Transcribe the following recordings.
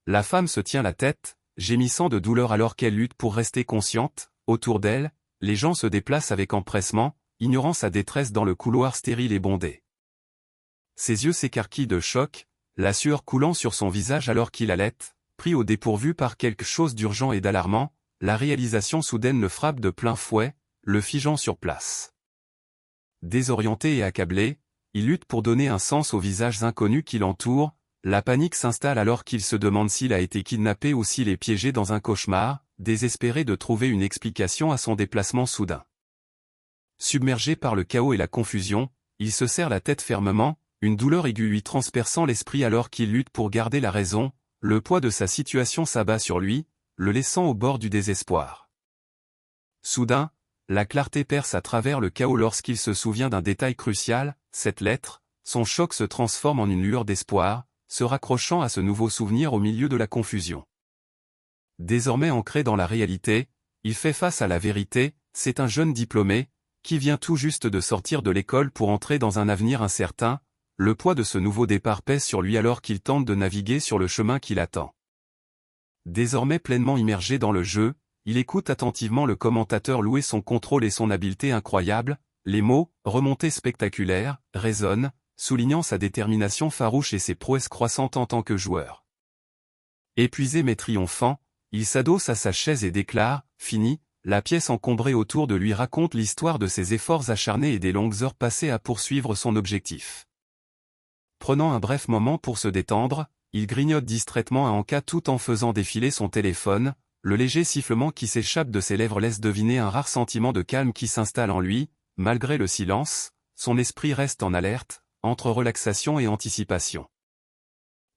La femme se tient la tête, gémissant de douleur alors qu'elle lutte pour rester consciente. Autour d'elle, les gens se déplacent avec empressement, ignorant sa détresse dans le couloir stérile et bondé. Ses yeux s'écarquillent de choc, la sueur coulant sur son visage alors qu'il halète, pris au dépourvu par quelque chose d'urgent et d'alarmant. La réalisation soudaine le frappe de plein fouet, le figeant sur place. Désorienté et accablé, il lutte pour donner un sens aux visages inconnus qui l'entourent. La panique s'installe alors qu'il se demande s'il a été kidnappé ou s'il est piégé dans un cauchemar, désespéré de trouver une explication à son déplacement soudain. Submergé par le chaos et la confusion, il se serre la tête fermement, une douleur aiguë lui transperçant l'esprit alors qu'il lutte pour garder la raison. Le poids de sa situation s'abat sur lui, le laissant au bord du désespoir. Soudain, la clarté perce à travers le chaos lorsqu'il se souvient d'un détail crucial, cette lettre. Son choc se transforme en une lueur d'espoir, se raccrochant à ce nouveau souvenir au milieu de la confusion. Désormais ancré dans la réalité, il fait face à la vérité. C'est un jeune diplômé, qui vient tout juste de sortir de l'école pour entrer dans un avenir incertain. Le poids de ce nouveau départ pèse sur lui alors qu'il tente de naviguer sur le chemin qui l'attend. Désormais pleinement immergé dans le jeu, il écoute attentivement le commentateur louer son contrôle et son habileté incroyable. Les mots « remontée spectaculaire » résonnent, soulignant sa détermination farouche et ses prouesses croissantes en tant que joueur. Épuisé mais triomphant, il s'adosse à sa chaise et déclare « Fini ». La pièce encombrée autour de lui raconte l'histoire de ses efforts acharnés et des longues heures passées à poursuivre son objectif. Prenant un bref moment pour se détendre, il grignote distraitement un encas tout en faisant défiler son téléphone. Le léger sifflement qui s'échappe de ses lèvres laisse deviner un rare sentiment de calme qui s'installe en lui. Malgré le silence, son esprit reste en alerte, entre relaxation et anticipation.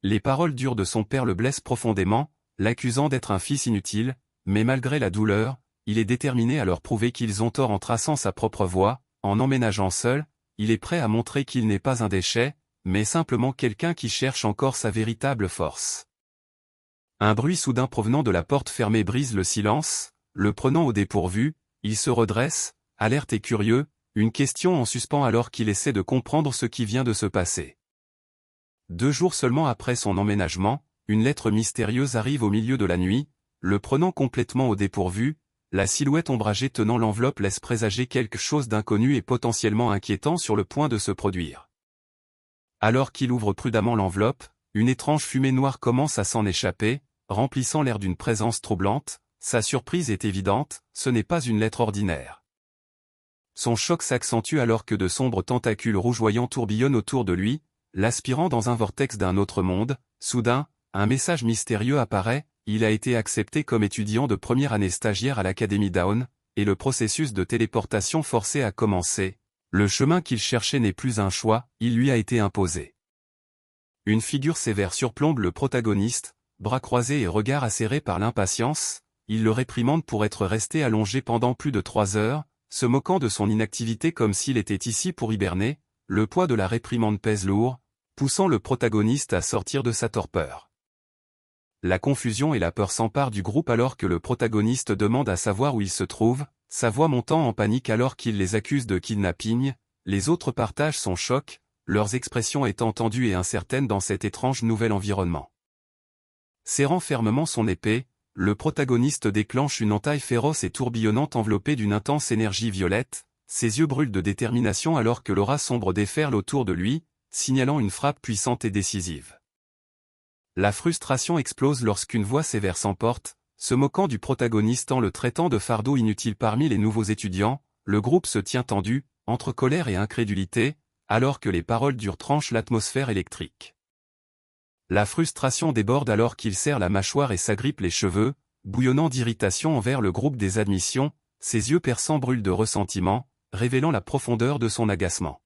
Les paroles dures de son père le blessent profondément, l'accusant d'être un fils inutile, mais malgré la douleur, il est déterminé à leur prouver qu'ils ont tort en traçant sa propre voie. En emménageant seul, il est prêt à montrer qu'il n'est pas un déchet, mais simplement quelqu'un qui cherche encore sa véritable force. Un bruit soudain provenant de la porte fermée brise le silence, le prenant au dépourvu. Il se redresse, alerte et curieux, une question en suspens alors qu'il essaie de comprendre ce qui vient de se passer. 2 jours seulement après son emménagement, une lettre mystérieuse arrive au milieu de la nuit, le prenant complètement au dépourvu. La silhouette ombragée tenant l'enveloppe laisse présager quelque chose d'inconnu et potentiellement inquiétant sur le point de se produire. Alors qu'il ouvre prudemment l'enveloppe, une étrange fumée noire commence à s'en échapper, remplissant l'air d'une présence troublante. Sa surprise est évidente, ce n'est pas une lettre ordinaire. Son choc s'accentue alors que de sombres tentacules rougeoyants tourbillonnent autour de lui, l'aspirant dans un vortex d'un autre monde. Soudain, un message mystérieux apparaît. Il a été accepté comme étudiant de première année stagiaire à l'Académie Dawn, et le processus de téléportation forcé a commencé. Le chemin qu'il cherchait n'est plus un choix, il lui a été imposé. Une figure sévère surplombe le protagoniste, bras croisés et regard acéré par l'impatience. Il le réprimande pour être resté allongé pendant plus de 3 heures, se moquant de son inactivité comme s'il était ici pour hiberner. Le poids de la réprimande pèse lourd, poussant le protagoniste à sortir de sa torpeur. La confusion et la peur s'emparent du groupe alors que le protagoniste demande à savoir où il se trouve, sa voix montant en panique alors qu'il les accuse de kidnapping. Les autres partagent son choc, leurs expressions étant tendues et incertaines dans cet étrange nouvel environnement. Serrant fermement son épée, le protagoniste déclenche une entaille féroce et tourbillonnante enveloppée d'une intense énergie violette. Ses yeux brûlent de détermination alors que l'aura sombre déferle autour de lui, signalant une frappe puissante et décisive. La frustration explose lorsqu'une voix sévère s'emporte, se moquant du protagoniste en le traitant de fardeau inutile parmi les nouveaux étudiants. Le groupe se tient tendu, entre colère et incrédulité, alors que les paroles dures tranchent l'atmosphère électrique. La frustration déborde alors qu'il serre la mâchoire et s'agrippe les cheveux, bouillonnant d'irritation envers le groupe des admissions. Ses yeux perçants brûlent de ressentiment, révélant la profondeur de son agacement.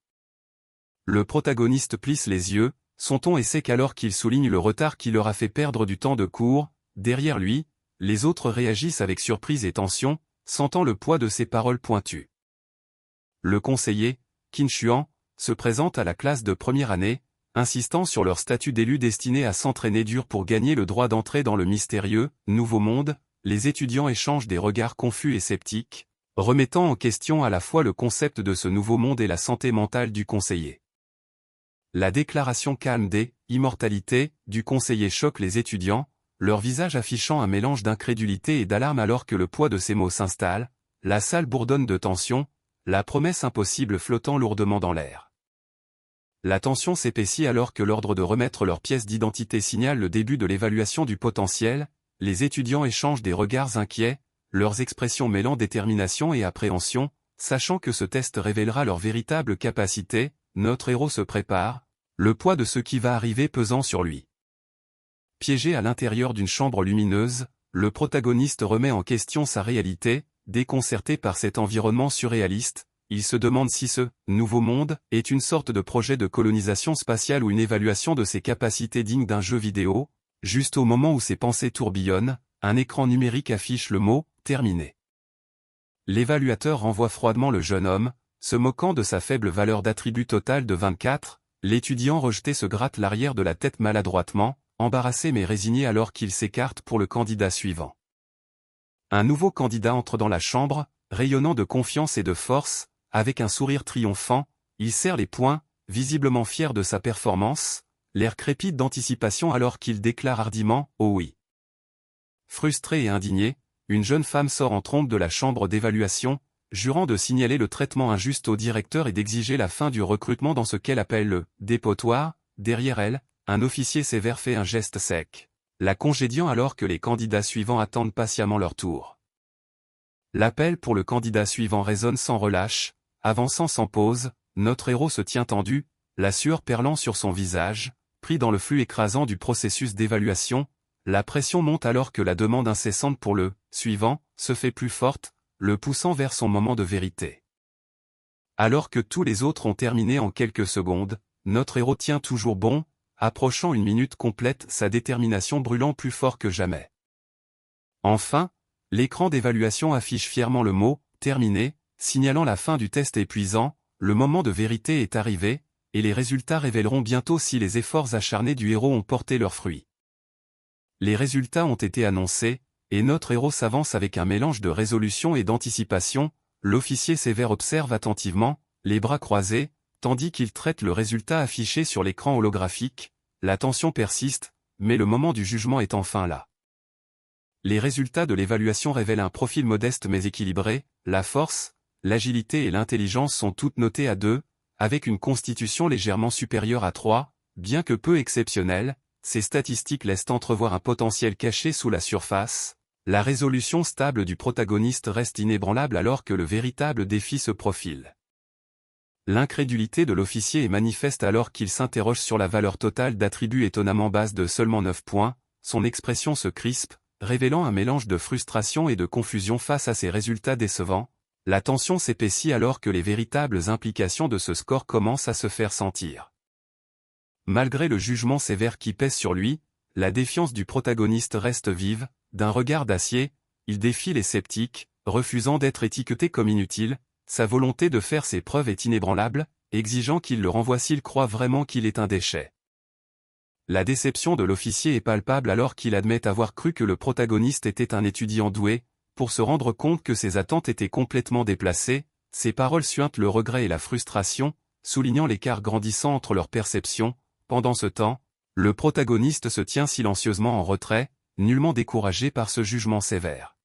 Le protagoniste plisse les yeux, son ton est sec alors qu'il souligne le retard qui leur a fait perdre du temps de cours. Derrière lui, les autres réagissent avec surprise et tension, sentant le poids de ses paroles pointues. Le conseiller, Qin Xuan, se présente à la classe de première année, insistant sur leur statut d'élu destiné à s'entraîner dur pour gagner le droit d'entrer dans le mystérieux nouveau monde. Les étudiants échangent des regards confus et sceptiques, remettant en question à la fois le concept de ce nouveau monde et la santé mentale du conseiller. La déclaration calme des « immortalités » du conseiller choque les étudiants, leur visage affichant un mélange d'incrédulité et d'alarme alors que le poids de ces mots s'installe, la salle bourdonne de tension, la promesse impossible flottant lourdement dans l'air. La tension s'épaissit alors que l'ordre de remettre leur pièce d'identité signale le début de l'évaluation du potentiel, les étudiants échangent des regards inquiets, leurs expressions mêlant détermination et appréhension, sachant que ce test révélera leur véritable capacité, notre héros se prépare, le poids de ce qui va arriver pesant sur lui. Piégé à l'intérieur d'une chambre lumineuse, le protagoniste remet en question sa réalité, déconcerté par cet environnement surréaliste. Il se demande si ce « nouveau monde » est une sorte de projet de colonisation spatiale ou une évaluation de ses capacités dignes d'un jeu vidéo. Juste au moment où ses pensées tourbillonnent, un écran numérique affiche le mot « terminé ». L'évaluateur renvoie froidement le jeune homme, se moquant de sa faible valeur d'attribut total de 24, l'étudiant rejeté se gratte l'arrière de la tête maladroitement, embarrassé mais résigné alors qu'il s'écarte pour le candidat suivant. Un nouveau candidat entre dans la chambre, rayonnant de confiance et de force, avec un sourire triomphant, il serre les poings, visiblement fier de sa performance, l'air crépite d'anticipation alors qu'il déclare hardiment « Oh oui ». Frustrée et indignée, une jeune femme sort en trompe de la chambre d'évaluation, jurant de signaler le traitement injuste au directeur et d'exiger la fin du recrutement dans ce qu'elle appelle le « dépotoir ». Derrière elle, un officier sévère fait un geste sec, la congédiant alors que les candidats suivants attendent patiemment leur tour. L'appel pour le candidat suivant résonne sans relâche, avançant sans pause, notre héros se tient tendu, la sueur perlant sur son visage, pris dans le flux écrasant du processus d'évaluation, la pression monte alors que la demande incessante pour le « suivant » se fait plus forte, le poussant vers son moment de vérité. Alors que tous les autres ont terminé en quelques secondes, notre héros tient toujours bon, approchant une minute complète, sa détermination brûlant plus fort que jamais. Enfin, l'écran d'évaluation affiche fièrement le mot « terminé », signalant la fin du test épuisant, le moment de vérité est arrivé, et les résultats révéleront bientôt si les efforts acharnés du héros ont porté leurs fruits. Les résultats ont été annoncés, et notre héros s'avance avec un mélange de résolution et d'anticipation, l'officier sévère observe attentivement, les bras croisés, tandis qu'il traite le résultat affiché sur l'écran holographique, la tension persiste, mais le moment du jugement est enfin là. Les résultats de l'évaluation révèlent un profil modeste mais équilibré, la force, l'agilité et l'intelligence sont toutes notées à 2, avec une constitution légèrement supérieure à 3, bien que peu exceptionnelle, ces statistiques laissent entrevoir un potentiel caché sous la surface, la résolution stable du protagoniste reste inébranlable alors que le véritable défi se profile. L'incrédulité de l'officier est manifeste alors qu'il s'interroge sur la valeur totale d'attributs étonnamment basse de seulement 9 points, son expression se crispe, révélant un mélange de frustration et de confusion face à ces résultats décevants. La tension s'épaissit alors que les véritables implications de ce score commencent à se faire sentir. Malgré le jugement sévère qui pèse sur lui, la défiance du protagoniste reste vive, d'un regard d'acier, il défie les sceptiques, refusant d'être étiqueté comme inutile, sa volonté de faire ses preuves est inébranlable, exigeant qu'il le renvoie s'il croit vraiment qu'il est un déchet. La déception de l'officier est palpable alors qu'il admet avoir cru que le protagoniste était un étudiant doué, pour se rendre compte que ses attentes étaient complètement déplacées, ses paroles suintent le regret et la frustration, soulignant l'écart grandissant entre leurs perceptions. Pendant ce temps, le protagoniste se tient silencieusement en retrait, nullement découragé par ce jugement sévère.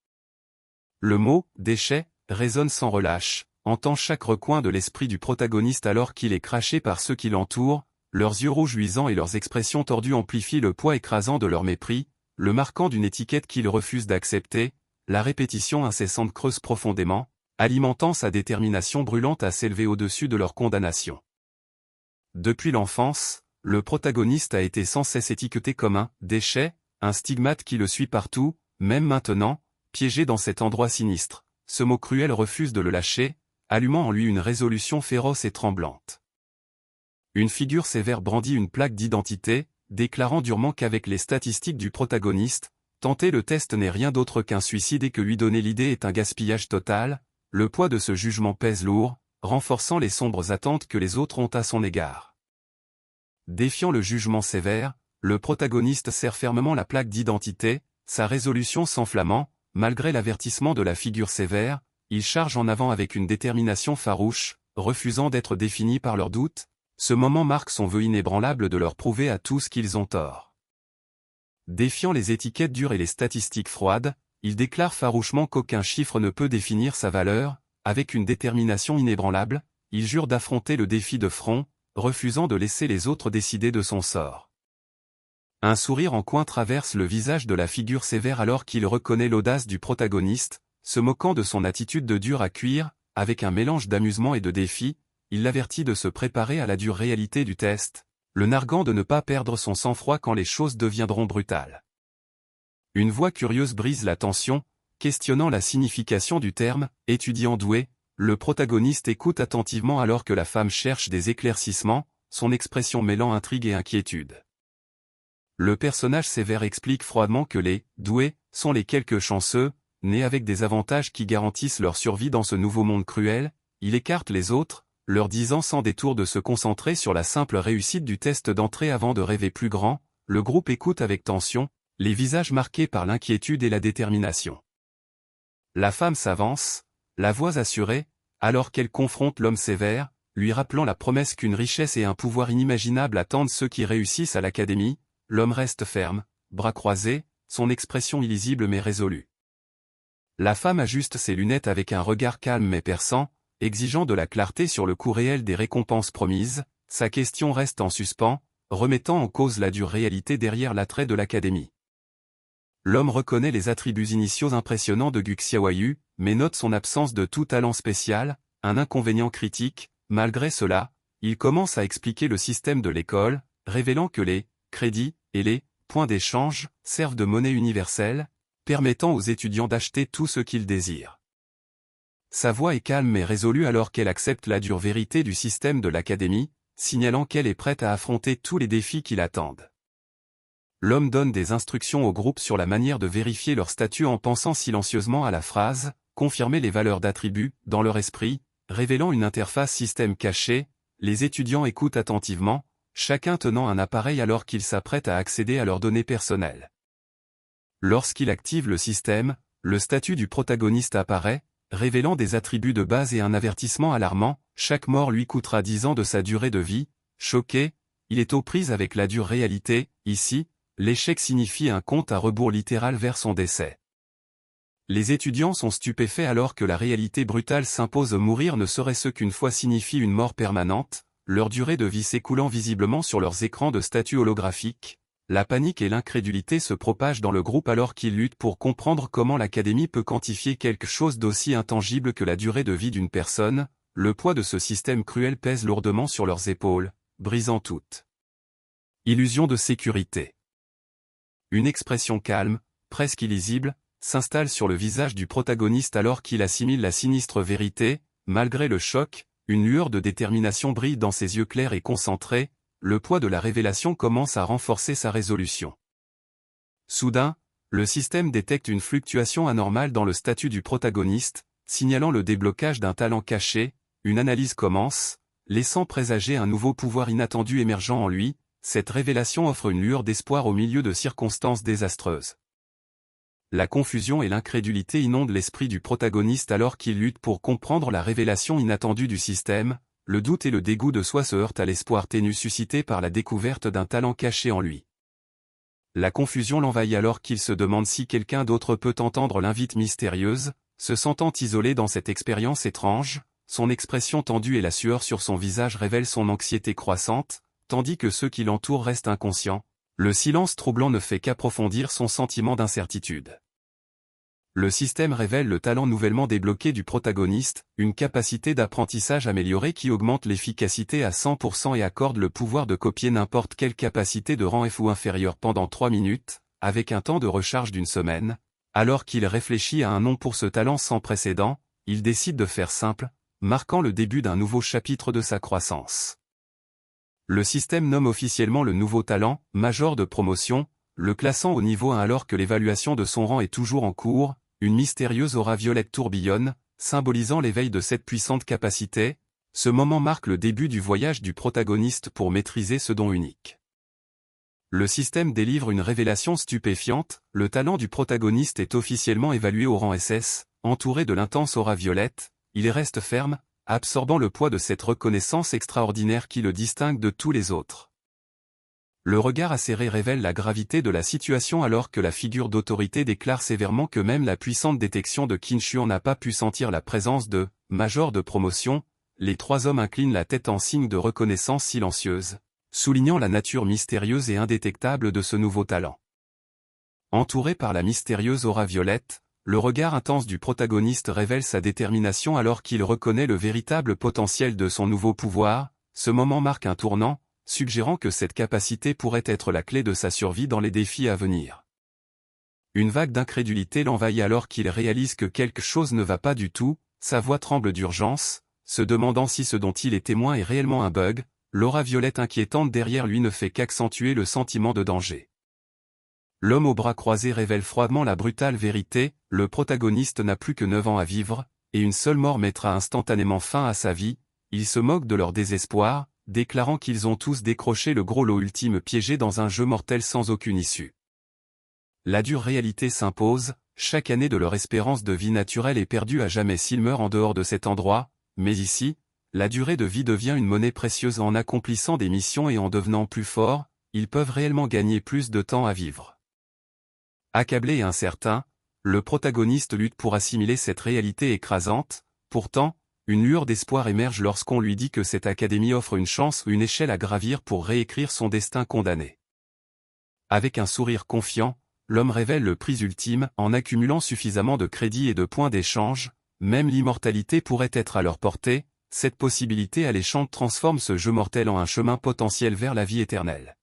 Le mot « déchet » résonne sans relâche, entend chaque recoin de l'esprit du protagoniste alors qu'il est craché par ceux qui l'entourent, leurs yeux rouges luisants et leurs expressions tordues amplifient le poids écrasant de leur mépris, le marquant d'une étiquette qu'il refuse d'accepter, la répétition incessante creuse profondément, alimentant sa détermination brûlante à s'élever au-dessus de leur condamnation. Depuis l'enfance, le protagoniste a été sans cesse étiqueté comme un « déchet », un stigmate qui le suit partout, même maintenant, piégé dans cet endroit sinistre. Ce mot cruel refuse de le lâcher, allumant en lui une résolution féroce et tremblante. Une figure sévère brandit une plaque d'identité, déclarant durement qu'avec les statistiques du protagoniste, tenter le test n'est rien d'autre qu'un suicide et que lui donner l'idée est un gaspillage total. Le poids de ce jugement pèse lourd, renforçant les sombres attentes que les autres ont à son égard. Défiant le jugement sévère, le protagoniste serre fermement la plaque d'identité, sa résolution s'enflammant, malgré l'avertissement de la figure sévère, il charge en avant avec une détermination farouche, refusant d'être défini par leurs doutes. Ce moment marque son vœu inébranlable de leur prouver à tous qu'ils ont tort. Défiant les étiquettes dures et les statistiques froides, il déclare farouchement qu'aucun chiffre ne peut définir sa valeur. Avec une détermination inébranlable, il jure d'affronter le défi de front, refusant de laisser les autres décider de son sort. Un sourire en coin traverse le visage de la figure sévère alors qu'il reconnaît l'audace du protagoniste, se moquant de son attitude de dur à cuire, avec un mélange d'amusement et de défi, il l'avertit de se préparer à la dure réalité du test, le narguant de ne pas perdre son sang-froid quand les choses deviendront brutales. Une voix curieuse brise la tension, questionnant la signification du terme « étudiant doué », le protagoniste écoute attentivement alors que la femme cherche des éclaircissements, son expression mêlant intrigue et inquiétude. Le personnage sévère explique froidement que les « doués » sont les quelques chanceux, nés avec des avantages qui garantissent leur survie dans ce nouveau monde cruel, il écarte les autres, leur disant sans détour de se concentrer sur la simple réussite du test d'entrée avant de rêver plus grand, le groupe écoute avec tension, les visages marqués par l'inquiétude et la détermination. La femme s'avance, la voix assurée, alors qu'elle confronte l'homme sévère, lui rappelant la promesse qu'une richesse et un pouvoir inimaginable attendent ceux qui réussissent à l'académie, l'homme reste ferme, bras croisés, son expression illisible mais résolue. La femme ajuste ses lunettes avec un regard calme mais perçant, exigeant de la clarté sur le coût réel des récompenses promises, sa question reste en suspens, remettant en cause la dure réalité derrière l'attrait de l'académie. L'homme reconnaît les attributs initiaux impressionnants de Gu Xiaoyu, mais note son absence de tout talent spécial, un inconvénient critique. Malgré cela, il commence à expliquer le système de l'école, révélant que les crédits et les points d'échange servent de monnaie universelle, permettant aux étudiants d'acheter tout ce qu'ils désirent. Sa voix est calme mais résolue alors qu'elle accepte la dure vérité du système de l'académie, signalant qu'elle est prête à affronter tous les défis qui l'attendent. L'homme donne des instructions au groupe sur la manière de vérifier leur statut en pensant silencieusement à la phrase « confirmer les valeurs d'attributs » dans leur esprit, révélant une interface système cachée. Les étudiants écoutent attentivement, chacun tenant un appareil alors qu'il s'apprête à accéder à leurs données personnelles. Lorsqu'il active le système, le statut du protagoniste apparaît, révélant des attributs de base et un avertissement alarmant, chaque mort lui coûtera 10 ans de sa durée de vie. Choqué, il est aux prises avec la dure réalité, ici, l'échec signifie un compte à rebours littéral vers son décès. Les étudiants sont stupéfaits alors que la réalité brutale s'impose. Mourir ne serait-ce qu'une fois signifie une mort permanente, leur durée de vie s'écoulant visiblement sur leurs écrans de statut holographique. La panique et l'incrédulité se propagent dans le groupe alors qu'ils luttent pour comprendre comment l'académie peut quantifier quelque chose d'aussi intangible que la durée de vie d'une personne. Le poids de ce système cruel pèse lourdement sur leurs épaules, brisant toute illusion de sécurité. Une expression calme, presque illisible, s'installe sur le visage du protagoniste alors qu'il assimile la sinistre vérité. Malgré le choc, une lueur de détermination brille dans ses yeux clairs et concentrés, le poids de la révélation commence à renforcer sa résolution. Soudain, le système détecte une fluctuation anormale dans le statut du protagoniste, signalant le déblocage d'un talent caché. Une analyse commence, laissant présager un nouveau pouvoir inattendu émergeant en lui. Cette révélation offre une lueur d'espoir au milieu de circonstances désastreuses. La confusion et l'incrédulité inondent l'esprit du protagoniste alors qu'il lutte pour comprendre la révélation inattendue du système. Le doute et le dégoût de soi se heurtent à l'espoir ténu suscité par la découverte d'un talent caché en lui. La confusion l'envahit alors qu'il se demande si quelqu'un d'autre peut entendre l'invite mystérieuse, se sentant isolé dans cette expérience étrange. Son expression tendue et la sueur sur son visage révèlent son anxiété croissante, tandis que ceux qui l'entourent restent inconscients. Le silence troublant ne fait qu'approfondir son sentiment d'incertitude. Le système révèle le talent nouvellement débloqué du protagoniste, une capacité d'apprentissage améliorée qui augmente l'efficacité à 100% et accorde le pouvoir de copier n'importe quelle capacité de rang F ou inférieur pendant 3 minutes, avec un temps de recharge d'1 semaine. Alors qu'il réfléchit à un nom pour ce talent sans précédent, il décide de faire simple, marquant le début d'un nouveau chapitre de sa croissance. Le système nomme officiellement le nouveau talent, Major de promotion, le classant au niveau 1 alors que l'évaluation de son rang est toujours en cours. Une mystérieuse aura violette tourbillonne, symbolisant l'éveil de cette puissante capacité. Ce moment marque le début du voyage du protagoniste pour maîtriser ce don unique. Le système délivre une révélation stupéfiante, le talent du protagoniste est officiellement évalué au rang SS, entouré de l'intense aura violette, il reste ferme, absorbant le poids de cette reconnaissance extraordinaire qui le distingue de tous les autres. Le regard acéré révèle la gravité de la situation alors que la figure d'autorité déclare sévèrement que même la puissante détection de Qin Shuan n'a pas pu sentir la présence de « major de promotion ». Les trois hommes inclinent la tête en signe de reconnaissance silencieuse, soulignant la nature mystérieuse et indétectable de ce nouveau talent. Entouré par la mystérieuse aura violette, le regard intense du protagoniste révèle sa détermination alors qu'il reconnaît le véritable potentiel de son nouveau pouvoir. Ce moment marque un tournant, suggérant que cette capacité pourrait être la clé de sa survie dans les défis à venir. Une vague d'incrédulité l'envahit alors qu'il réalise que quelque chose ne va pas du tout, sa voix tremble d'urgence, se demandant si ce dont il est témoin est réellement un bug. L'aura violette inquiétante derrière lui ne fait qu'accentuer le sentiment de danger. L'homme aux bras croisés révèle froidement la brutale vérité, le protagoniste n'a plus que 9 ans à vivre, et une seule mort mettra instantanément fin à sa vie. Il se moque de leur désespoir, déclarant qu'ils ont tous décroché le gros lot ultime piégé dans un jeu mortel sans aucune issue. La dure réalité s'impose, chaque année de leur espérance de vie naturelle est perdue à jamais s'ils meurent en dehors de cet endroit, mais ici, la durée de vie devient une monnaie précieuse en accomplissant des missions et en devenant plus forts, ils peuvent réellement gagner plus de temps à vivre. Accablé et incertain, le protagoniste lutte pour assimiler cette réalité écrasante, pourtant, une lueur d'espoir émerge lorsqu'on lui dit que cette académie offre une chance ou une échelle à gravir pour réécrire son destin condamné. Avec un sourire confiant, l'homme révèle le prix ultime, en accumulant suffisamment de crédits et de points d'échange, même l'immortalité pourrait être à leur portée. Cette possibilité alléchante transforme ce jeu mortel en un chemin potentiel vers la vie éternelle.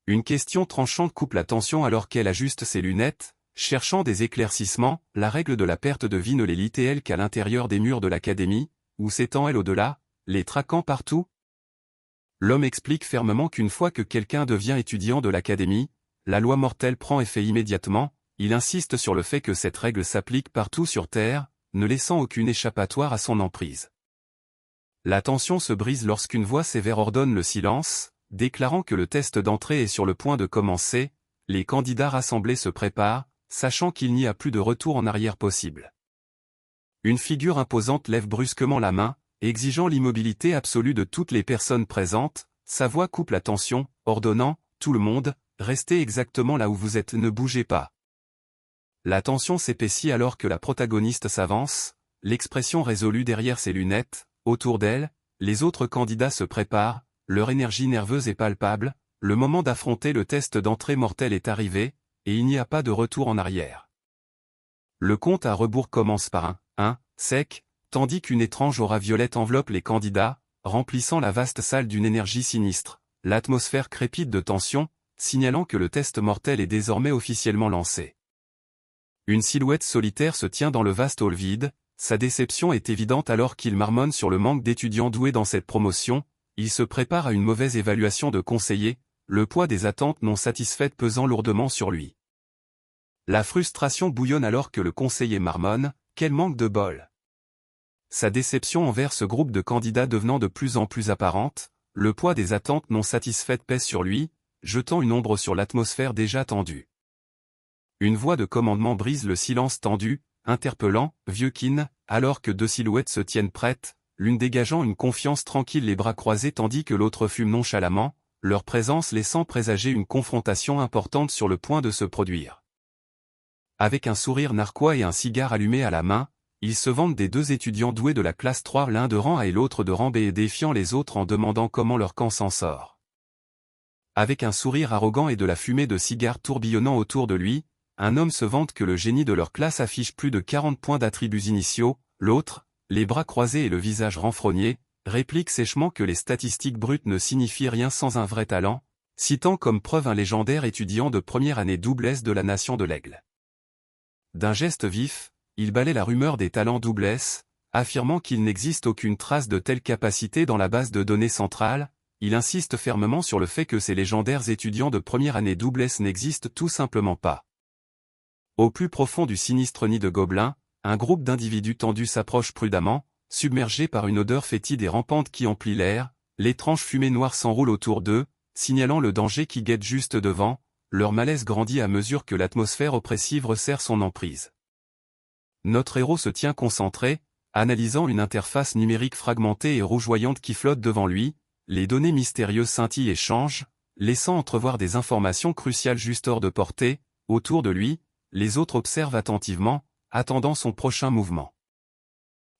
Une question tranchante coupe l'attention alors qu'elle ajuste ses lunettes, cherchant des éclaircissements. La règle de la perte de vie ne les lie-t-elle qu'à l'intérieur des murs de l'académie, ou s'étend-elle au-delà, les traquant partout? L'homme explique fermement qu'une fois que quelqu'un devient étudiant de l'académie, la loi mortelle prend effet immédiatement. Il insiste sur le fait que cette règle s'applique partout sur Terre, ne laissant aucune échappatoire à son emprise. La tension se brise lorsqu'une voix sévère ordonne le silence, déclarant que le test d'entrée est sur le point de commencer. Les candidats rassemblés se préparent, sachant qu'il n'y a plus de retour en arrière possible. Une figure imposante lève brusquement la main, exigeant l'immobilité absolue de toutes les personnes présentes. Sa voix coupe la tension, ordonnant « Tout le monde, restez exactement là où vous êtes, ne bougez pas ». La tension s'épaissit alors que la protagoniste s'avance, l'expression résolue derrière ses lunettes. Autour d'elle, les autres candidats se préparent, leur énergie nerveuse est palpable. Le moment d'affronter le test d'entrée mortel est arrivé, et il n'y a pas de retour en arrière. Le compte à rebours commence par un « 1 » sec, tandis qu'une étrange aura violette enveloppe les candidats, remplissant la vaste salle d'une énergie sinistre. L'atmosphère crépite de tension, signalant que le test mortel est désormais officiellement lancé. Une silhouette solitaire se tient dans le vaste hall vide. Sa déception est évidente alors qu'il marmonne sur le manque d'étudiants doués dans cette promotion. Il se prépare à une mauvaise évaluation de conseiller, le poids des attentes non satisfaites pesant lourdement sur lui. La frustration bouillonne alors que le conseiller marmonne, quel manque de bol. Sa déception envers ce groupe de candidats devenant de plus en plus apparente, le poids des attentes non satisfaites pèse sur lui, jetant une ombre sur l'atmosphère déjà tendue. Une voix de commandement brise le silence tendu, interpellant « Vieux Qin », alors que deux silhouettes se tiennent prêtes, l'une dégageant une confiance tranquille les bras croisés tandis que l'autre fume nonchalamment, leur présence laissant présager une confrontation importante sur le point de se produire. Avec un sourire narquois et un cigare allumé à la main, ils se vantent des deux étudiants doués de la classe 3, l'un de rang A et l'autre de rang B, et défiant les autres en demandant comment leur camp s'en sort. Avec un sourire arrogant et de la fumée de cigare tourbillonnant autour de lui, un homme se vante que le génie de leur classe affiche plus de 40 points d'attributs initiaux. L'autre, les bras croisés et le visage renfrogné, réplique sèchement que les statistiques brutes ne signifient rien sans un vrai talent, citant comme preuve un légendaire étudiant de première année double S de la nation de l'Aigle. D'un geste vif, il balaie la rumeur des talents double S, affirmant qu'il n'existe aucune trace de telle capacité dans la base de données centrale. Il insiste fermement sur le fait que ces légendaires étudiants de première année double S n'existent tout simplement pas. Au plus profond du sinistre nid de gobelins, un groupe d'individus tendus s'approche prudemment, submergé par une odeur fétide et rampante qui emplit l'air. L'étrange fumée noire s'enroule autour d'eux, signalant le danger qui guette juste devant. Leur malaise grandit à mesure que l'atmosphère oppressive resserre son emprise. Notre héros se tient concentré, analysant une interface numérique fragmentée et rougeoyante qui flotte devant lui. Les données mystérieuses scintillent et changent, laissant entrevoir des informations cruciales juste hors de portée. Autour de lui, les autres observent attentivement, attendant son prochain mouvement.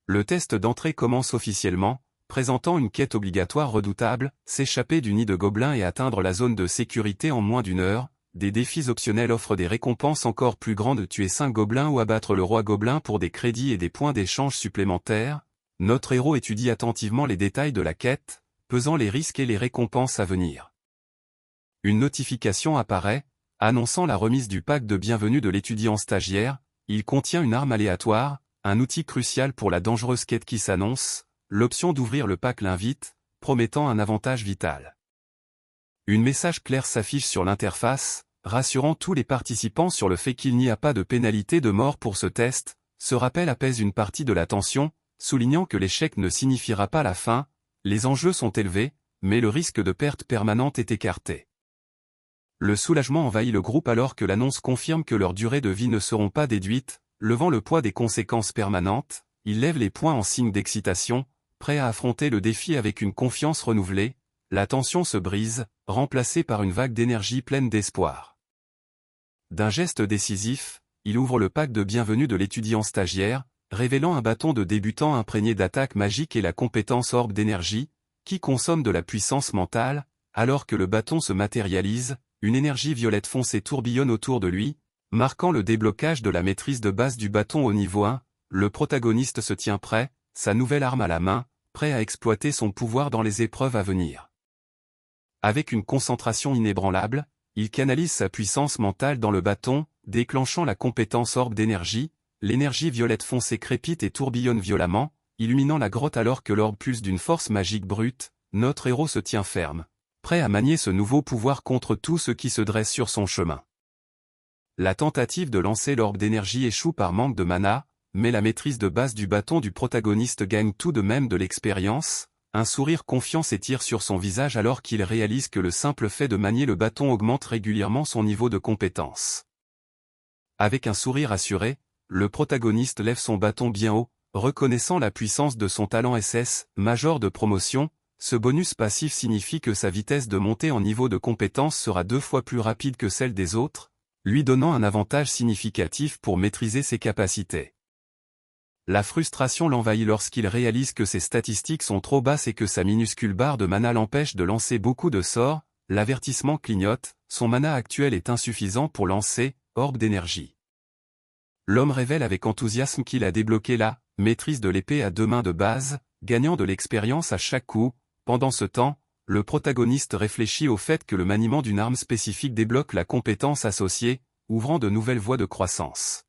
Le test d'entrée commence officiellement, présentant une quête obligatoire redoutable, s'échapper du nid de gobelins et atteindre la zone de sécurité en moins d'1 heure. Des défis optionnels offrent des récompenses encore plus grandes, tuer 5 gobelins ou abattre le roi gobelin pour des crédits et des points d'échange supplémentaires. Notre héros étudie attentivement les détails de la quête, pesant les risques et les récompenses à venir. Une notification apparaît, annonçant la remise du pack de bienvenue de l'étudiant stagiaire. Il contient une arme aléatoire, un outil crucial pour la dangereuse quête qui s'annonce. L'option d'ouvrir le pack l'invite, promettant un avantage vital. Un message clair s'affiche sur l'interface, rassurant tous les participants sur le fait qu'il n'y a pas de pénalité de mort pour ce test. Ce rappel apaise une partie de la tension, soulignant que l'échec ne signifiera pas la fin. Les enjeux sont élevés, mais le risque de perte permanente est écarté. Le soulagement envahit le groupe alors que l'annonce confirme que leurs durées de vie ne seront pas déduites, levant le poids des conséquences permanentes. Ils lèvent les poings en signe d'excitation, prêts à affronter le défi avec une confiance renouvelée. La tension se brise, remplacée par une vague d'énergie pleine d'espoir. D'un geste décisif, il ouvre le pack de bienvenue de l'étudiant stagiaire, révélant un bâton de débutant imprégné d'attaque magique et la compétence orbe d'énergie, qui consomme de la puissance mentale. Alors que le bâton se matérialise, une énergie violette foncée tourbillonne autour de lui, marquant le déblocage de la maîtrise de base du bâton au niveau 1. Le protagoniste se tient prêt, sa nouvelle arme à la main, prêt à exploiter son pouvoir dans les épreuves à venir. Avec une concentration inébranlable, il canalise sa puissance mentale dans le bâton, déclenchant la compétence orbe d'énergie. L'énergie violette foncée crépite et tourbillonne violemment, illuminant la grotte alors que l'orbe pulse d'une force magique brute. Notre héros se tient ferme, prêt à manier ce nouveau pouvoir contre tout ce qui se dresse sur son chemin. La tentative de lancer l'orbe d'énergie échoue par manque de mana, mais la maîtrise de base du bâton du protagoniste gagne tout de même de l'expérience. Un sourire confiant s'étire sur son visage alors qu'il réalise que le simple fait de manier le bâton augmente régulièrement son niveau de compétence. Avec un sourire assuré, le protagoniste lève son bâton bien haut, reconnaissant la puissance de son talent SS, major de promotion. Ce bonus passif signifie que sa vitesse de montée en niveau de compétence sera 2 fois plus rapide que celle des autres, lui donnant un avantage significatif pour maîtriser ses capacités. La frustration l'envahit lorsqu'il réalise que ses statistiques sont trop basses et que sa minuscule barre de mana l'empêche de lancer beaucoup de sorts. L'avertissement clignote, son mana actuel est insuffisant pour lancer orbe d'énergie. L'homme révèle avec enthousiasme qu'il a débloqué la maîtrise de l'épée à 2 mains de base, gagnant de l'expérience à chaque coup. Pendant ce temps, le protagoniste réfléchit au fait que le maniement d'une arme spécifique débloque la compétence associée, ouvrant de nouvelles voies de croissance.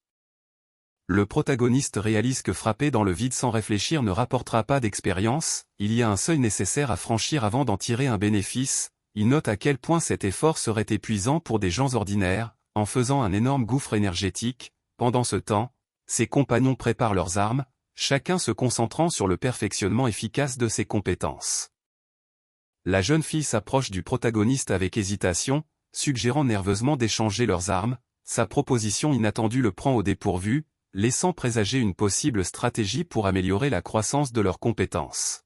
Le protagoniste réalise que frapper dans le vide sans réfléchir ne rapportera pas d'expérience. Il y a un seuil nécessaire à franchir avant d'en tirer un bénéfice. Il note à quel point cet effort serait épuisant pour des gens ordinaires, en faisant un énorme gouffre énergétique. Pendant ce temps, ses compagnons préparent leurs armes, chacun se concentrant sur le perfectionnement efficace de ses compétences. La jeune fille s'approche du protagoniste avec hésitation, suggérant nerveusement d'échanger leurs armes. Sa proposition inattendue le prend au dépourvu, laissant présager une possible stratégie pour améliorer la croissance de leurs compétences.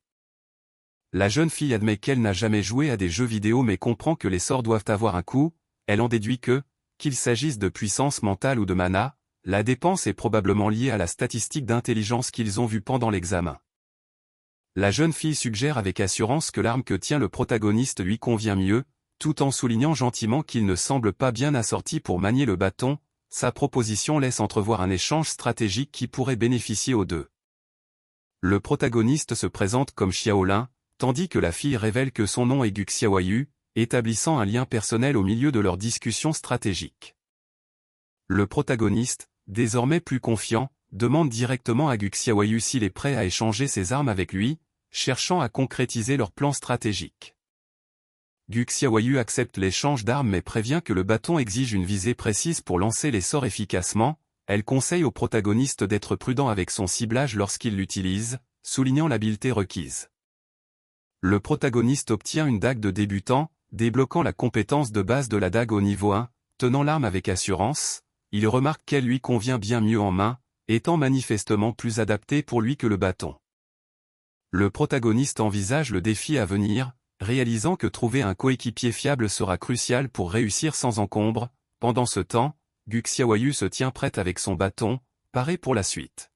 La jeune fille admet qu'elle n'a jamais joué à des jeux vidéo mais comprend que les sorts doivent avoir un coût. Elle en déduit que, qu'il s'agisse de puissance mentale ou de mana, la dépense est probablement liée à la statistique d'intelligence qu'ils ont vue pendant l'examen. La jeune fille suggère avec assurance que l'arme que tient le protagoniste lui convient mieux, tout en soulignant gentiment qu'il ne semble pas bien assorti pour manier le bâton. Sa proposition laisse entrevoir un échange stratégique qui pourrait bénéficier aux deux. Le protagoniste se présente comme Xiaolin, tandis que la fille révèle que son nom est Gu Xiaoyu, établissant un lien personnel au milieu de leur discussion stratégique. Le protagoniste, désormais plus confiant, demande directement à Gu Xiaoyu s'il est prêt à échanger ses armes avec lui, cherchant à concrétiser leur plan stratégique. Gu Xiaoyu accepte l'échange d'armes mais prévient que le bâton exige une visée précise pour lancer les sorts efficacement. Elle conseille au protagoniste d'être prudent avec son ciblage lorsqu'il l'utilise, soulignant l'habileté requise. Le protagoniste obtient une dague de débutant, débloquant la compétence de base de la dague au niveau 1, tenant l'arme avec assurance. Il remarque qu'elle lui convient bien mieux en main, étant manifestement plus adaptée pour lui que le bâton. Le protagoniste envisage le défi à venir, réalisant que trouver un coéquipier fiable sera crucial pour réussir sans encombre. Pendant ce temps, Gu Xiaoyu se tient prête avec son bâton, paré pour la suite.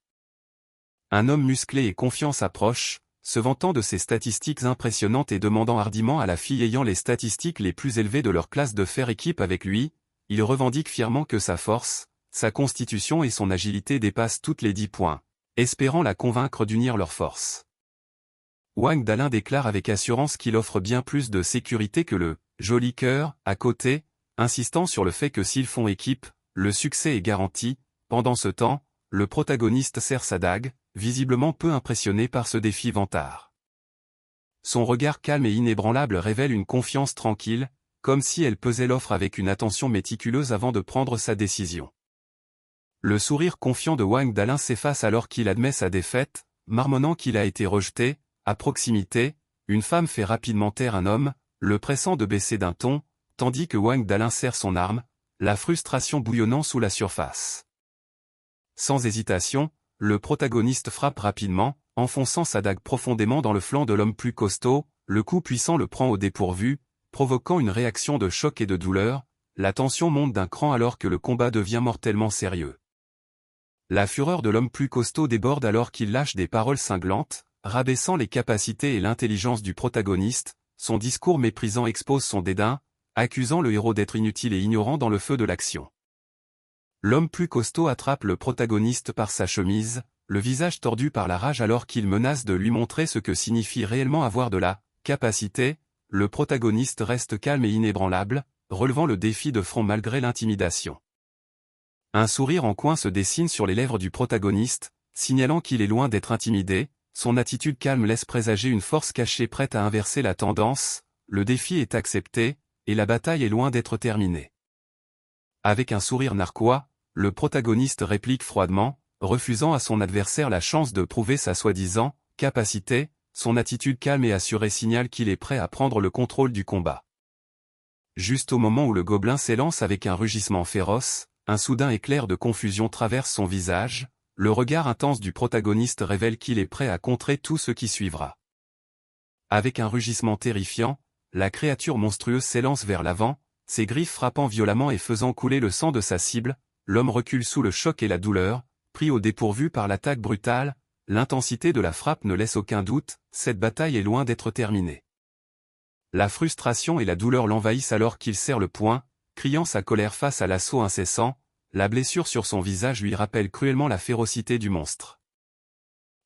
Un homme musclé et confiant s'approche, se vantant de ses statistiques impressionnantes et demandant hardiment à la fille ayant les statistiques les plus élevées de leur classe de faire équipe avec lui. Il revendique fièrement que sa force, sa constitution et son agilité dépassent toutes les 10 points, espérant la convaincre d'unir leurs forces. Wang Dalin déclare avec assurance qu'il offre bien plus de sécurité que le « joli cœur » à côté, insistant sur le fait que s'ils font équipe, le succès est garanti. Pendant ce temps, le protagoniste serre sa dague, visiblement peu impressionné par ce défi vantard. Son regard calme et inébranlable révèle une confiance tranquille, comme si elle pesait l'offre avec une attention méticuleuse avant de prendre sa décision. Le sourire confiant de Wang Dalin s'efface alors qu'il admet sa défaite, marmonnant qu'il a été rejeté. À proximité, une femme fait rapidement taire un homme, le pressant de baisser d'un ton, tandis que Wang Dalin serre son arme, la frustration bouillonnant sous la surface. Sans hésitation, le protagoniste frappe rapidement, enfonçant sa dague profondément dans le flanc de l'homme plus costaud. Le coup puissant le prend au dépourvu, provoquant une réaction de choc et de douleur. La tension monte d'un cran alors que le combat devient mortellement sérieux. La fureur de l'homme plus costaud déborde alors qu'il lâche des paroles cinglantes, rabaissant les capacités et l'intelligence du protagoniste. Son discours méprisant expose son dédain, accusant le héros d'être inutile et ignorant dans le feu de l'action. L'homme plus costaud attrape le protagoniste par sa chemise, le visage tordu par la rage alors qu'il menace de lui montrer ce que signifie réellement avoir de la capacité. Le protagoniste reste calme et inébranlable, relevant le défi de front malgré l'intimidation. Un sourire en coin se dessine sur les lèvres du protagoniste, signalant qu'il est loin d'être intimidé. Son attitude calme laisse présager une force cachée prête à inverser la tendance. Le défi est accepté, et la bataille est loin d'être terminée. Avec un sourire narquois, le protagoniste réplique froidement, refusant à son adversaire la chance de prouver sa soi-disant capacité. Son attitude calme et assurée signale qu'il est prêt à prendre le contrôle du combat. Juste au moment où le gobelin s'élance avec un rugissement féroce, un soudain éclair de confusion traverse son visage. Le regard intense du protagoniste révèle qu'il est prêt à contrer tout ce qui suivra. Avec un rugissement terrifiant, la créature monstrueuse s'élance vers l'avant, ses griffes frappant violemment et faisant couler le sang de sa cible. L'homme recule sous le choc et la douleur, pris au dépourvu par l'attaque brutale. L'intensité de la frappe ne laisse aucun doute, cette bataille est loin d'être terminée. La frustration et la douleur l'envahissent alors qu'il serre le poing, criant sa colère face à l'assaut incessant. La blessure sur son visage lui rappelle cruellement la férocité du monstre.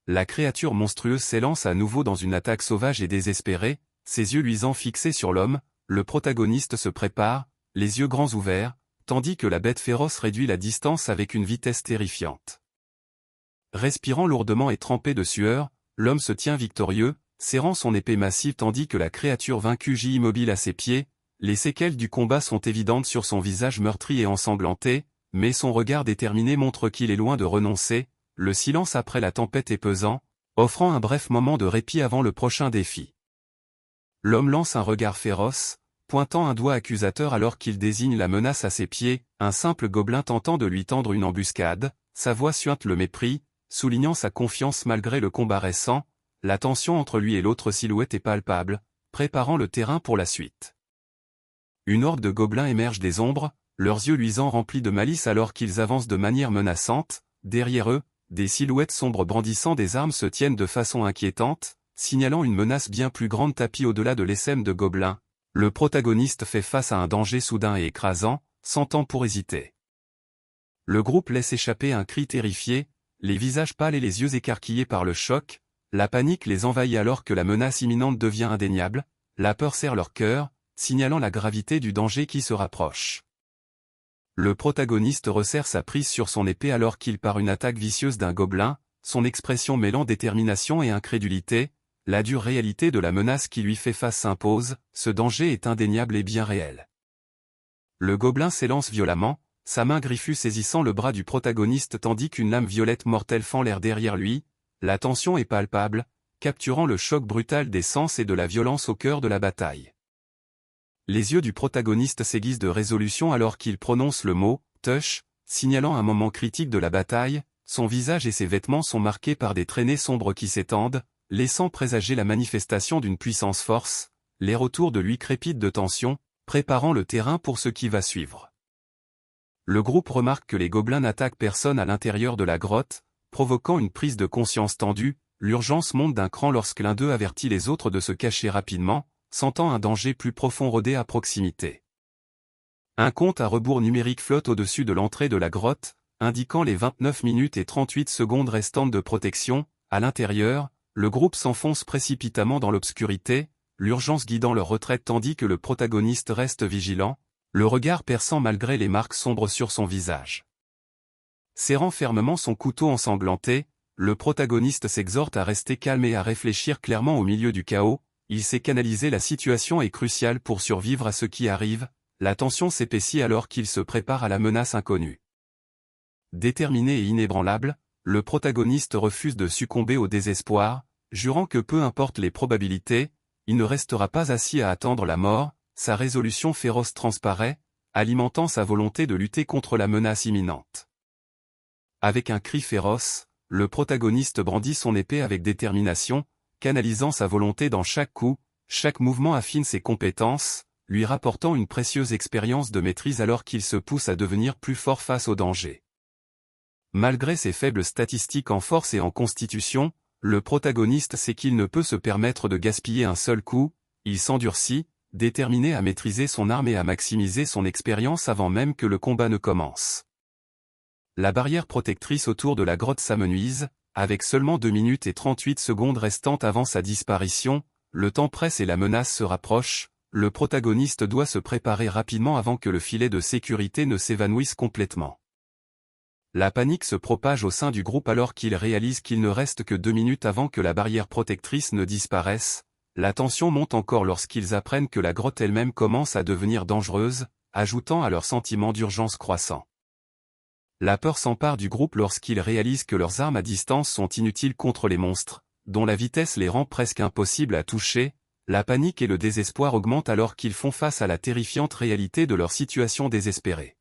La créature monstrueuse s'élance à nouveau dans une attaque sauvage et désespérée, ses yeux luisants fixés sur l'homme. Le protagoniste se prépare, les yeux grands ouverts, tandis que la bête féroce réduit la distance avec une vitesse terrifiante. Respirant lourdement et trempé de sueur, l'homme se tient victorieux, serrant son épée massive tandis que la créature vaincue gît immobile à ses pieds. Les séquelles du combat sont évidentes sur son visage meurtri et ensanglanté, mais son regard déterminé montre qu'il est loin de renoncer. Le silence après la tempête est pesant, offrant un bref moment de répit avant le prochain défi. L'homme lance un regard féroce, pointant un doigt accusateur alors qu'il désigne la menace à ses pieds, un simple gobelin tentant de lui tendre une embuscade. Sa voix suinte le mépris, soulignant sa confiance malgré le combat récent. La tension entre lui et l'autre silhouette est palpable, préparant le terrain pour la suite. Une horde de gobelins émerge des ombres, leurs yeux luisants remplis de malice alors qu'ils avancent de manière menaçante. Derrière eux, des silhouettes sombres brandissant des armes se tiennent de façon inquiétante, signalant une menace bien plus grande tapie au-delà de l'essaim de gobelins. Le protagoniste fait face à un danger soudain et écrasant, sans temps pour hésiter. Le groupe laisse échapper un cri terrifié, les visages pâles et les yeux écarquillés par le choc. La panique les envahit alors que la menace imminente devient indéniable. La peur serre leur cœur, signalant la gravité du danger qui se rapproche. Le protagoniste resserre sa prise sur son épée alors qu'il part une attaque vicieuse d'un gobelin, son expression mêlant détermination et incrédulité. La dure réalité de la menace qui lui fait face s'impose, ce danger est indéniable et bien réel. Le gobelin s'élance violemment, sa main griffue saisissant le bras du protagoniste tandis qu'une lame violette mortelle fend l'air derrière lui. La tension est palpable, capturant le choc brutal des sens et de la violence au cœur de la bataille. Les yeux du protagoniste s'aiguisent de résolution alors qu'il prononce le mot « touch », signalant un moment critique de la bataille. Son visage et ses vêtements sont marqués par des traînées sombres qui s'étendent, laissant présager la manifestation d'une puissance force. l'air autour de lui crépite de tension, préparant le terrain pour ce qui va suivre. Le groupe remarque que les gobelins n'attaquent personne à l'intérieur de la grotte, provoquant une prise de conscience tendue. L'urgence monte d'un cran lorsque l'un d'eux avertit les autres de se cacher rapidement, sentant un danger plus profond rôder à proximité. Un compte à rebours numérique flotte au-dessus de l'entrée de la grotte, indiquant les 29 minutes et 38 secondes restantes de protection. À l'intérieur, le groupe s'enfonce précipitamment dans l'obscurité, l'urgence guidant leur retraite tandis que le protagoniste reste vigilant, le regard perçant malgré les marques sombres sur son visage. Serrant fermement son couteau ensanglanté, le protagoniste s'exhorte à rester calme et à réfléchir clairement au milieu du chaos. Il sait canaliser la situation est cruciale pour survivre à ce qui arrive. La tension s'épaissit alors qu'il se prépare à la menace inconnue. Déterminé et inébranlable, le protagoniste refuse de succomber au désespoir, jurant que peu importe les probabilités, il ne restera pas assis à attendre la mort. Sa résolution féroce transparaît, alimentant sa volonté de lutter contre la menace imminente. Avec un cri féroce, le protagoniste brandit son épée avec détermination, canalisant sa volonté dans chaque coup. Chaque mouvement affine ses compétences, lui rapportant une précieuse expérience de maîtrise alors qu'il se pousse à devenir plus fort face au danger. Malgré ses faibles statistiques en force et en constitution, le protagoniste sait qu'il ne peut se permettre de gaspiller un seul coup. Il s'endurcit, déterminé à maîtriser son arme et à maximiser son expérience avant même que le combat ne commence. La barrière protectrice autour de la grotte s'amenuise, avec seulement 2 minutes et 38 secondes restantes avant sa disparition. Le temps presse et la menace se rapproche. Le protagoniste doit se préparer rapidement avant que le filet de sécurité ne s'évanouisse complètement. La panique se propage au sein du groupe alors qu'il réalise qu'il ne reste que 2 minutes avant que la barrière protectrice ne disparaisse. La tension monte encore lorsqu'ils apprennent que la grotte elle-même commence à devenir dangereuse, ajoutant à leur sentiment d'urgence croissant. La peur s'empare du groupe lorsqu'ils réalisent que leurs armes à distance sont inutiles contre les monstres, dont la vitesse les rend presque impossibles à toucher. La panique et le désespoir augmentent alors qu'ils font face à la terrifiante réalité de leur situation désespérée.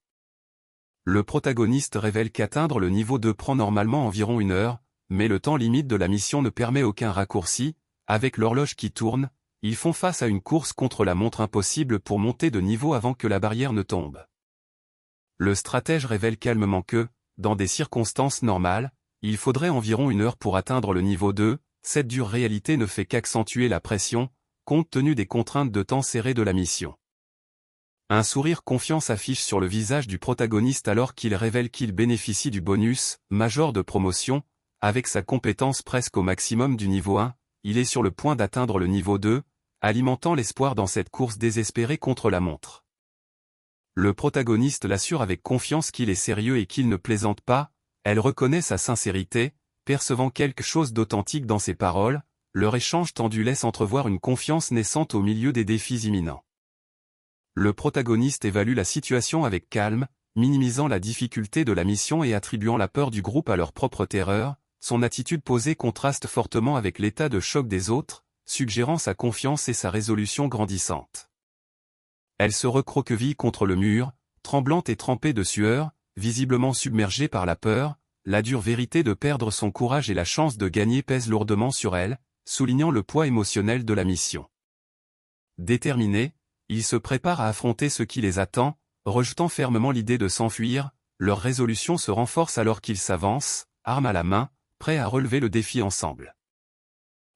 Le protagoniste révèle qu'atteindre le niveau 2 prend normalement environ 1 heure, mais le temps limite de la mission ne permet aucun raccourci. Avec l'horloge qui tourne, ils font face à une course contre la montre impossible pour monter de niveau avant que la barrière ne tombe. Le stratège révèle calmement que, dans des circonstances normales, il faudrait environ 1 heure pour atteindre le niveau 2, cette dure réalité ne fait qu'accentuer la pression, compte tenu des contraintes de temps serrées de la mission. Un sourire confiant s'affiche sur le visage du protagoniste alors qu'il révèle qu'il bénéficie du bonus « Major de promotion ». Avec sa compétence presque au maximum du niveau 1, il est sur le point d'atteindre le niveau 2, alimentant l'espoir dans cette course désespérée contre la montre. Le protagoniste l'assure avec confiance qu'il est sérieux et qu'il ne plaisante pas. Elle reconnaît sa sincérité, percevant quelque chose d'authentique dans ses paroles. Leur échange tendu laisse entrevoir une confiance naissante au milieu des défis imminents. Le protagoniste évalue la situation avec calme, minimisant la difficulté de la mission et attribuant la peur du groupe à leur propre terreur. Son attitude posée contraste fortement avec l'état de choc des autres, suggérant sa confiance et sa résolution grandissante. Elle se recroqueville contre le mur, tremblante et trempée de sueur, visiblement submergée par la peur. La dure vérité de perdre son courage et la chance de gagner pèsent lourdement sur elle, soulignant le poids émotionnel de la mission. Déterminés, ils se préparent à affronter ce qui les attend, rejetant fermement l'idée de s'enfuir. Leur résolution se renforce alors qu'ils s'avancent, armes à la main, prêts à relever le défi ensemble.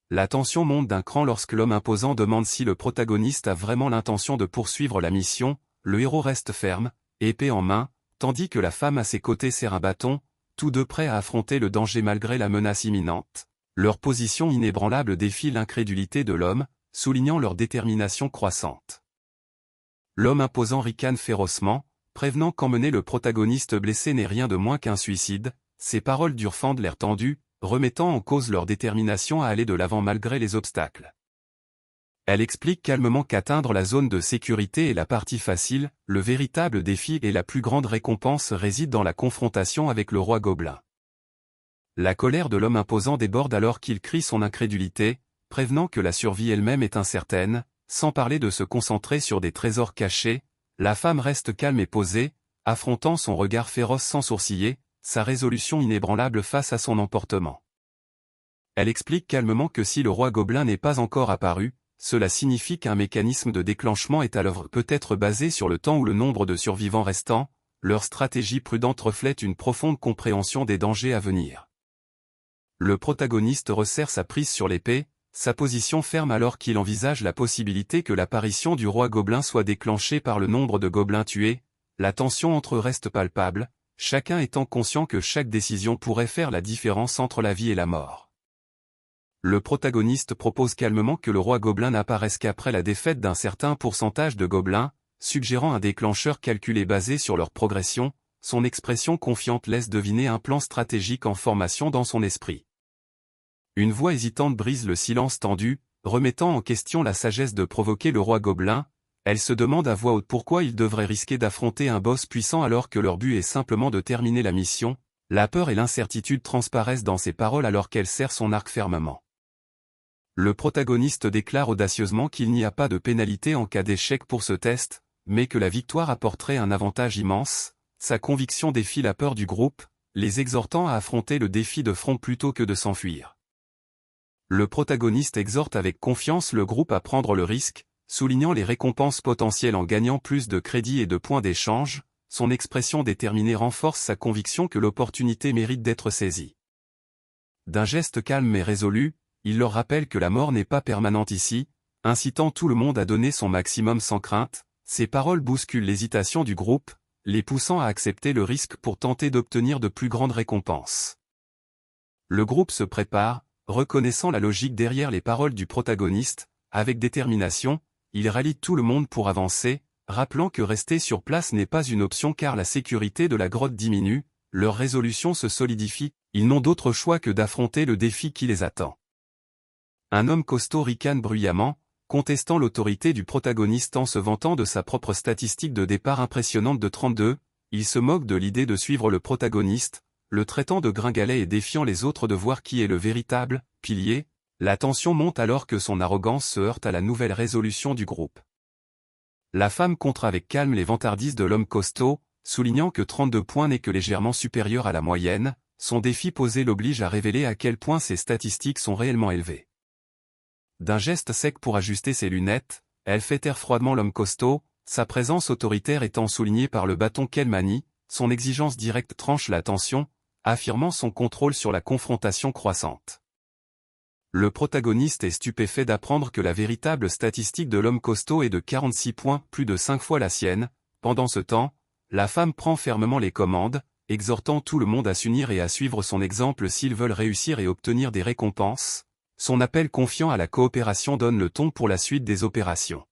La tension monte d'un cran lorsque l'homme imposant demande si le protagoniste a vraiment l'intention de poursuivre la mission. Le héros reste ferme, épée en main, tandis que la femme à ses côtés serre un bâton, tous deux prêts à affronter le danger malgré la menace imminente. Leur position inébranlable défie l'incrédulité de l'homme, soulignant leur détermination croissante. L'homme imposant ricane férocement, prévenant qu'emmener le protagoniste blessé n'est rien de moins qu'un suicide. Ses paroles dures fendent l'air tendu, remettant en cause leur détermination à aller de l'avant malgré les obstacles. Elle explique calmement qu'atteindre la zone de sécurité est la partie facile, le véritable défi et la plus grande récompense réside dans la confrontation avec le roi gobelin. La colère de l'homme imposant déborde alors qu'il crie son incrédulité, prévenant que la survie elle-même est incertaine. Sans parler de se concentrer sur des trésors cachés, la femme reste calme et posée, affrontant son regard féroce sans sourciller, sa résolution inébranlable face à son emportement. Elle explique calmement que si le roi gobelin n'est pas encore apparu, cela signifie qu'un mécanisme de déclenchement est à l'œuvre, peut-être basé sur le temps ou le nombre de survivants restants. Leur stratégie prudente reflète une profonde compréhension des dangers à venir. Le protagoniste resserre sa prise sur l'épée, sa position ferme alors qu'il envisage la possibilité que l'apparition du roi gobelin soit déclenchée par le nombre de gobelins tués. La tension entre eux reste palpable, chacun étant conscient que chaque décision pourrait faire la différence entre la vie et la mort. Le protagoniste propose calmement que le roi gobelin n'apparaisse qu'après la défaite d'un certain pourcentage de gobelins, suggérant un déclencheur calculé basé sur leur progression. Son expression confiante laisse deviner un plan stratégique en formation dans son esprit. Une voix hésitante brise le silence tendu, remettant en question la sagesse de provoquer le roi gobelin. Elle se demande à voix haute pourquoi ils devraient risquer d'affronter un boss puissant alors que leur but est simplement de terminer la mission. La peur et l'incertitude transparaissent dans ses paroles alors qu'elle serre son arc fermement. Le protagoniste déclare audacieusement qu'il n'y a pas de pénalité en cas d'échec pour ce test, mais que la victoire apporterait un avantage immense. Sa conviction défie la peur du groupe, les exhortant à affronter le défi de front plutôt que de s'enfuir. Le protagoniste exhorte avec confiance le groupe à prendre le risque, soulignant les récompenses potentielles en gagnant plus de crédits et de points d'échange. Son expression déterminée renforce sa conviction que l'opportunité mérite d'être saisie. D'un geste calme mais résolu, il leur rappelle que la mort n'est pas permanente ici, incitant tout le monde à donner son maximum sans crainte. Ses paroles bousculent l'hésitation du groupe, les poussant à accepter le risque pour tenter d'obtenir de plus grandes récompenses. Le groupe se prépare, reconnaissant la logique derrière les paroles du protagoniste. Avec détermination, il rallie tout le monde pour avancer, rappelant que rester sur place n'est pas une option car la sécurité de la grotte diminue. Leur résolution se solidifie, ils n'ont d'autre choix que d'affronter le défi qui les attend. Un homme costaud ricane bruyamment, contestant l'autorité du protagoniste en se vantant de sa propre statistique de départ impressionnante de 32, il se moque de l'idée de suivre le protagoniste, le traitant de gringalet et défiant les autres de voir qui est le véritable pilier. La tension monte alors que son arrogance se heurte à la nouvelle résolution du groupe. La femme contre avec calme les vantardises de l'homme costaud, soulignant que 32 points n'est que légèrement supérieur à la moyenne. Son défi posé l'oblige à révéler à quel point ses statistiques sont réellement élevées. D'un geste sec pour ajuster ses lunettes, elle fait taire froidement l'homme costaud, sa présence autoritaire étant soulignée par le bâton qu'elle manie. Son exigence directe tranche la tension, affirmant son contrôle sur la confrontation croissante. Le protagoniste est stupéfait d'apprendre que la véritable statistique de l'homme costaud est de 46 points, plus de 5 fois la sienne. Pendant ce temps, la femme prend fermement les commandes, exhortant tout le monde à s'unir et à suivre son exemple s'ils veulent réussir et obtenir des récompenses. Son appel confiant à la coopération donne le ton pour la suite des opérations.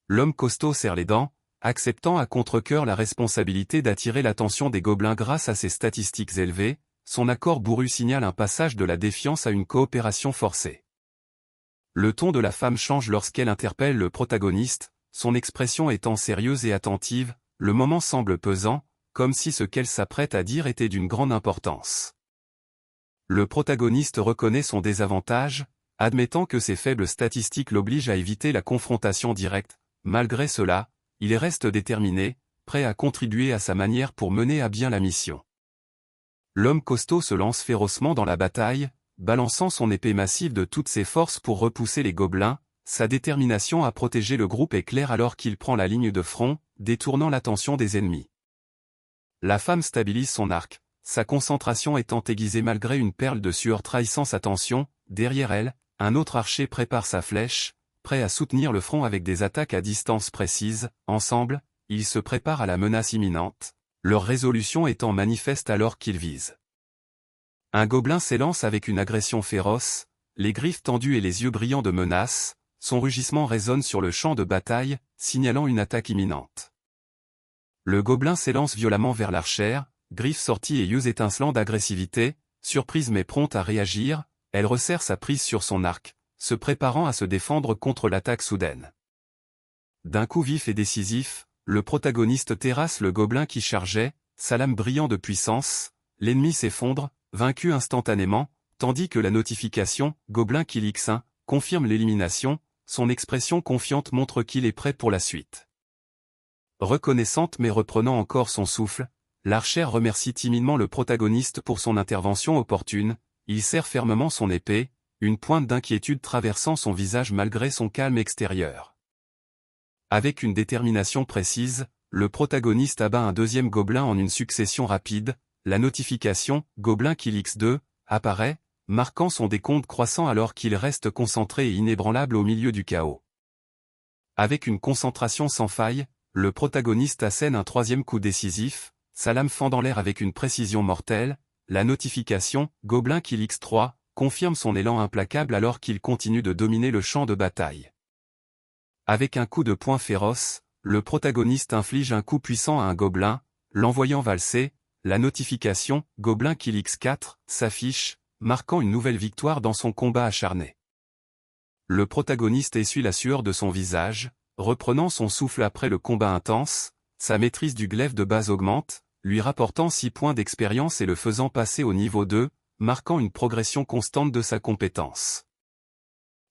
L'homme costaud serre les dents, acceptant à contre-cœur la responsabilité d'attirer l'attention des gobelins grâce à ses statistiques élevées. Son accord bourru signale un passage de la défiance à une coopération forcée. Le ton de la femme change lorsqu'elle interpelle le protagoniste, son expression étant sérieuse et attentive. Le moment semble pesant, comme si ce qu'elle s'apprête à dire était d'une grande importance. Le protagoniste reconnaît son désavantage, admettant que ses faibles statistiques l'obligent à éviter la confrontation directe. Malgré cela, il reste déterminé, prêt à contribuer à sa manière pour mener à bien la mission. L'homme costaud se lance férocement dans la bataille, balançant son épée massive de toutes ses forces pour repousser les gobelins. Sa détermination à protéger le groupe est claire alors qu'il prend la ligne de front, détournant l'attention des ennemis. La femme stabilise son arc, sa concentration étant aiguisée malgré une perle de sueur trahissant sa tension. Derrière elle, un autre archer prépare sa flèche, prêt à soutenir le front avec des attaques à distance précise. Ensemble, ils se préparent à la menace imminente, leur résolution étant manifeste alors qu'ils visent. Un gobelin s'élance avec une agression féroce, les griffes tendues et les yeux brillants de menace. Son rugissement résonne sur le champ de bataille, signalant une attaque imminente. Le gobelin s'élance violemment vers l'archère, griffes sorties et yeux étincelants d'agressivité. Surprise mais prompte à réagir, elle resserre sa prise sur son arc, se préparant à se défendre contre l'attaque soudaine. D'un coup vif et décisif, le protagoniste terrasse le gobelin qui chargeait, sa lame brillant de puissance. L'ennemi s'effondre, vaincu instantanément, tandis que la notification « Gobelin kill X1 » confirme l'élimination. Son expression confiante montre qu'il est prêt pour la suite. Reconnaissante mais reprenant encore son souffle, l'archère remercie timidement le protagoniste pour son intervention opportune. Il serre fermement son épée, une pointe d'inquiétude traversant son visage malgré son calme extérieur. Avec une détermination précise, le protagoniste abat un deuxième gobelin en une succession rapide, la notification « Gobelin Kill X2 » apparaît, marquant son décompte croissant alors qu'il reste concentré et inébranlable au milieu du chaos. Avec une concentration sans faille, le protagoniste assène un troisième coup décisif, sa lame fendant l'air avec une précision mortelle, la notification « Gobelin Kill X3 » confirme son élan implacable alors qu'il continue de dominer le champ de bataille. Avec un coup de poing féroce, le protagoniste inflige un coup puissant à un gobelin, l'envoyant valser, la notification « Gobelin Kill X4 » s'affiche, marquant une nouvelle victoire dans son combat acharné. Le protagoniste essuie la sueur de son visage, reprenant son souffle après le combat intense, sa maîtrise du glaive de base augmente, lui rapportant 6 points d'expérience et le faisant passer au niveau 2, marquant une progression constante de sa compétence.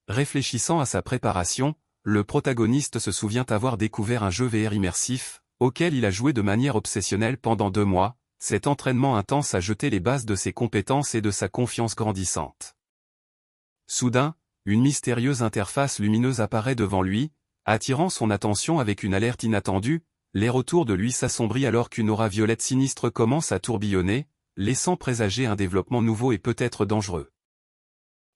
Réfléchissant à sa préparation, le protagoniste se souvient avoir découvert un jeu VR immersif, auquel il a joué de manière obsessionnelle pendant 2 mois, cet entraînement intense a jeté les bases de ses compétences et de sa confiance grandissante. Soudain, une mystérieuse interface lumineuse apparaît devant lui, attirant son attention avec une alerte inattendue, l'air autour de lui s'assombrit alors qu'une aura violette sinistre commence à tourbillonner, laissant présager un développement nouveau et peut-être dangereux.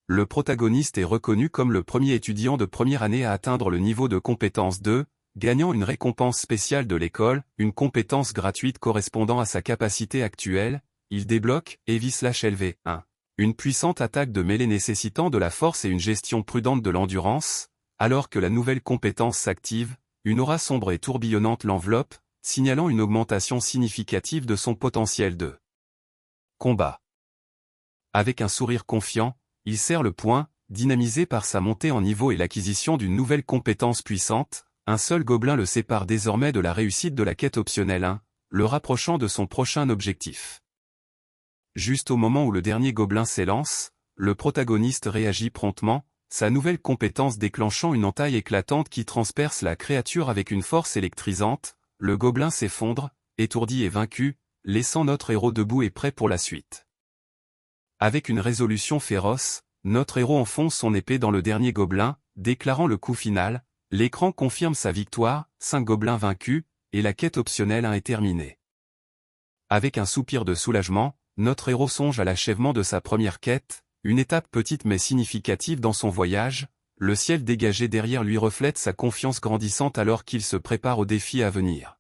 Le protagoniste est reconnu comme le premier étudiant de première année à atteindre le niveau de compétence 2, gagnant une récompense spéciale de l'école, une compétence gratuite correspondant à sa capacité actuelle, il débloque Heavy/LV1. Une puissante attaque de mêlée nécessitant de la force et une gestion prudente de l'endurance, alors que la nouvelle compétence s'active, une aura sombre et tourbillonnante l'enveloppe, signalant une augmentation significative de son potentiel de combat. Avec un sourire confiant, il serre le poing, dynamisé par sa montée en niveau et l'acquisition d'une nouvelle compétence puissante, un seul gobelin le sépare désormais de la réussite de la quête optionnelle 1, le rapprochant de son prochain objectif. Juste au moment où le dernier gobelin s'élance, le protagoniste réagit promptement, sa nouvelle compétence déclenchant une entaille éclatante qui transperce la créature avec une force électrisante, le gobelin s'effondre, étourdi et vaincu, laissant notre héros debout et prêt pour la suite. Avec une résolution féroce, notre héros enfonce son épée dans le dernier gobelin, déclarant le coup final, l'écran confirme sa victoire, 5 gobelins vaincus, et la quête optionnelle 1 est terminée. Avec un soupir de soulagement, notre héros songe à l'achèvement de sa première quête, une étape petite mais significative dans son voyage, le ciel dégagé derrière lui reflète sa confiance grandissante alors qu'il se prépare au défi à venir.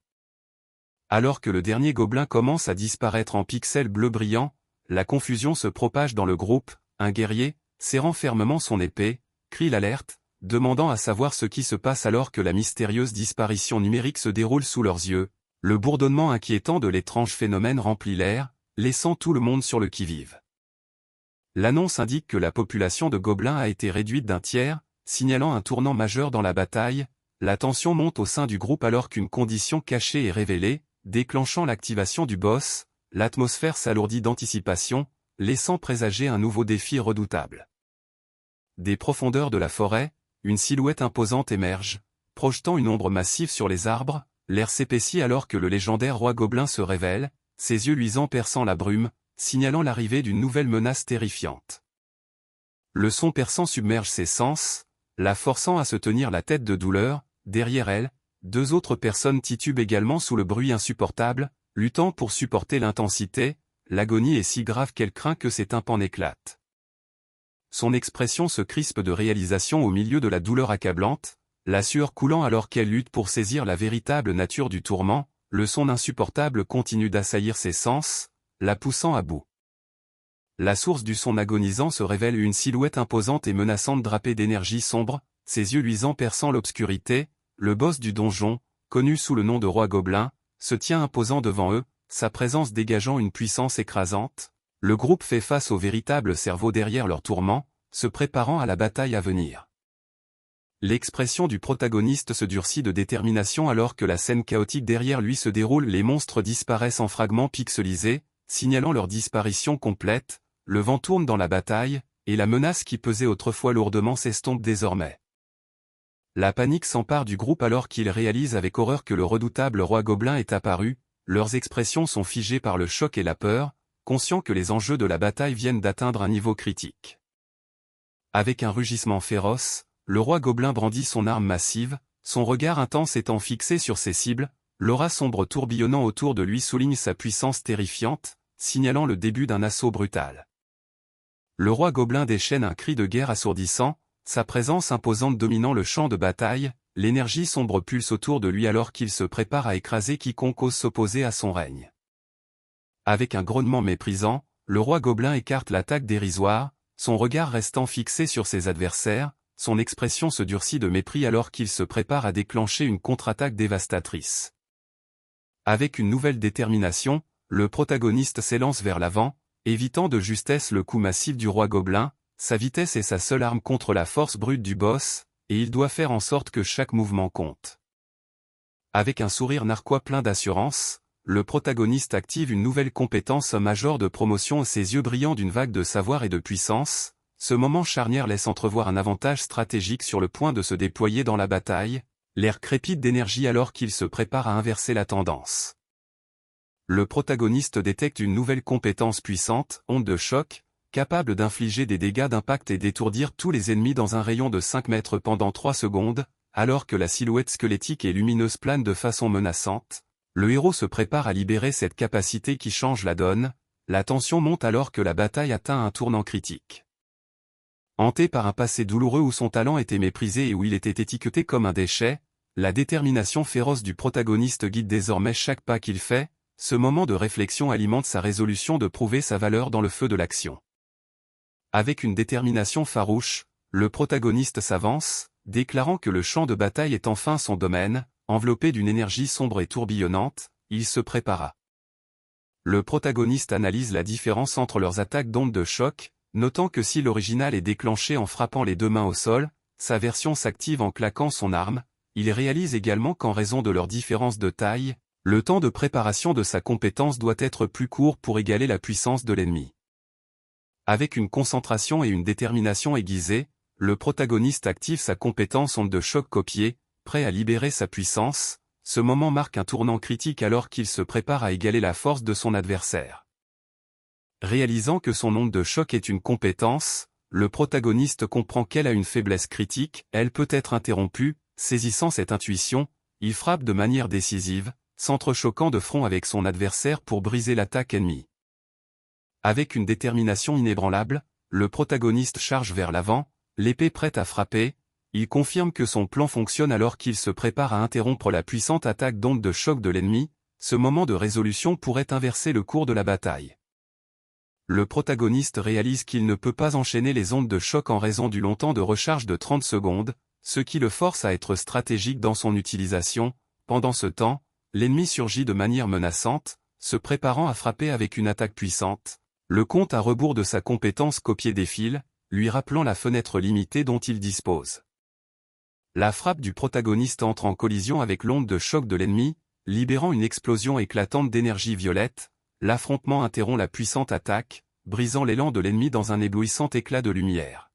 Alors que le dernier gobelin commence à disparaître en pixels bleus brillants, la confusion se propage dans le groupe, un guerrier, serrant fermement son épée, crie l'alerte, demandant à savoir ce qui se passe alors que la mystérieuse disparition numérique se déroule sous leurs yeux, le bourdonnement inquiétant de l'étrange phénomène remplit l'air, laissant tout le monde sur le qui-vive. L'annonce indique que la population de gobelins a été réduite d'un tiers, signalant un tournant majeur dans la bataille, la tension monte au sein du groupe alors qu'une condition cachée est révélée, déclenchant l'activation du boss, l'atmosphère s'alourdit d'anticipation, laissant présager un nouveau défi redoutable. Des profondeurs de la forêt, une silhouette imposante émerge, projetant une ombre massive sur les arbres, l'air s'épaissit alors que le légendaire roi gobelin se révèle, ses yeux luisants perçant la brume, signalant l'arrivée d'une nouvelle menace terrifiante. Le son perçant submerge ses sens, la forçant à se tenir la tête de douleur, derrière elle, 2 autres personnes titubent également sous le bruit insupportable, luttant pour supporter l'intensité, l'agonie est si grave qu'elle craint que ses tympans n'éclatent. Son expression se crispe de réalisation au milieu de la douleur accablante, la sueur coulant alors qu'elle lutte pour saisir la véritable nature du tourment, le son insupportable continue d'assaillir ses sens, la poussant à bout. La source du son agonisant se révèle une silhouette imposante et menaçante drapée d'énergie sombre, ses yeux luisants perçant l'obscurité, le boss du donjon, connu sous le nom de roi gobelin, se tient imposant devant eux, sa présence dégageant une puissance écrasante. Le groupe fait face au véritable cerveau derrière leur tourment, se préparant à la bataille à venir. L'expression du protagoniste se durcit de détermination alors que la scène chaotique derrière lui se déroule, les monstres disparaissent en fragments pixelisés, signalant leur disparition complète, le vent tourne dans la bataille, et la menace qui pesait autrefois lourdement s'estompe désormais. La panique s'empare du groupe alors qu'ils réalisent avec horreur que le redoutable roi gobelin est apparu, leurs expressions sont figées par le choc et la peur, conscients que les enjeux de la bataille viennent d'atteindre un niveau critique. Avec un rugissement féroce, le roi gobelin brandit son arme massive, son regard intense étant fixé sur ses cibles, l'aura sombre tourbillonnant autour de lui souligne sa puissance terrifiante, signalant le début d'un assaut brutal. Le roi gobelin déchaîne un cri de guerre assourdissant, sa présence imposante dominant le champ de bataille, l'énergie sombre pulse autour de lui alors qu'il se prépare à écraser quiconque ose s'opposer à son règne. Avec un grognement méprisant, le roi gobelin écarte l'attaque dérisoire, son regard restant fixé sur ses adversaires, son expression se durcit de mépris alors qu'il se prépare à déclencher une contre-attaque dévastatrice. Avec une nouvelle détermination, le protagoniste s'élance vers l'avant, évitant de justesse le coup massif du roi gobelin, sa vitesse est sa seule arme contre la force brute du boss, et il doit faire en sorte que chaque mouvement compte. Avec un sourire narquois plein d'assurance, le protagoniste active une nouvelle compétence major de promotion, ses yeux brillants d'une vague de savoir et de puissance. Ce moment charnière laisse entrevoir un avantage stratégique sur le point de se déployer dans la bataille, l'air crépite d'énergie alors qu'il se prépare à inverser la tendance. Le protagoniste détecte une nouvelle compétence puissante, onde de choc, capable d'infliger des dégâts d'impact et d'étourdir tous les ennemis dans un rayon de 5 mètres pendant 3 secondes, alors que la silhouette squelettique et lumineuse plane de façon menaçante. Le héros se prépare à libérer cette capacité qui change la donne, la tension monte alors que la bataille atteint un tournant critique. Hanté par un passé douloureux où son talent était méprisé et où il était étiqueté comme un déchet, la détermination féroce du protagoniste guide désormais chaque pas qu'il fait, ce moment de réflexion alimente sa résolution de prouver sa valeur dans le feu de l'action. Avec une détermination farouche, le protagoniste s'avance, déclarant que le champ de bataille est enfin son domaine, enveloppé d'une énergie sombre et tourbillonnante, il se prépara. Le protagoniste analyse la différence entre leurs attaques d'ondes de choc, notant que si l'original est déclenché en frappant les deux mains au sol, sa version s'active en claquant son arme. Il réalise également qu'en raison de leur différence de taille, le temps de préparation de sa compétence doit être plus court pour égaler la puissance de l'ennemi. Avec une concentration et une détermination aiguisée, le protagoniste active sa compétence onde de choc copiée, prêt à libérer sa puissance. Ce moment marque un tournant critique alors qu'il se prépare à égaler la force de son adversaire. Réalisant que son onde de choc est une compétence, le protagoniste comprend qu'elle a une faiblesse critique, elle peut être interrompue. Saisissant cette intuition, il frappe de manière décisive, s'entrechoquant de front avec son adversaire pour briser l'attaque ennemie. Avec une détermination inébranlable, le protagoniste charge vers l'avant, l'épée prête à frapper. Il confirme que son plan fonctionne alors qu'il se prépare à interrompre la puissante attaque d'onde de choc de l'ennemi. Ce moment de résolution pourrait inverser le cours de la bataille. Le protagoniste réalise qu'il ne peut pas enchaîner les ondes de choc en raison du long temps de recharge de 30 secondes, ce qui le force à être stratégique dans son utilisation. Pendant ce temps, l'ennemi surgit de manière menaçante, se préparant à frapper avec une attaque puissante. Le compte à rebours de sa compétence copiée défile, lui rappelant la fenêtre limitée dont il dispose. La frappe du protagoniste entre en collision avec l'onde de choc de l'ennemi, libérant une explosion éclatante d'énergie violette. L'affrontement interrompt la puissante attaque, brisant l'élan de l'ennemi dans un éblouissant éclat de lumière.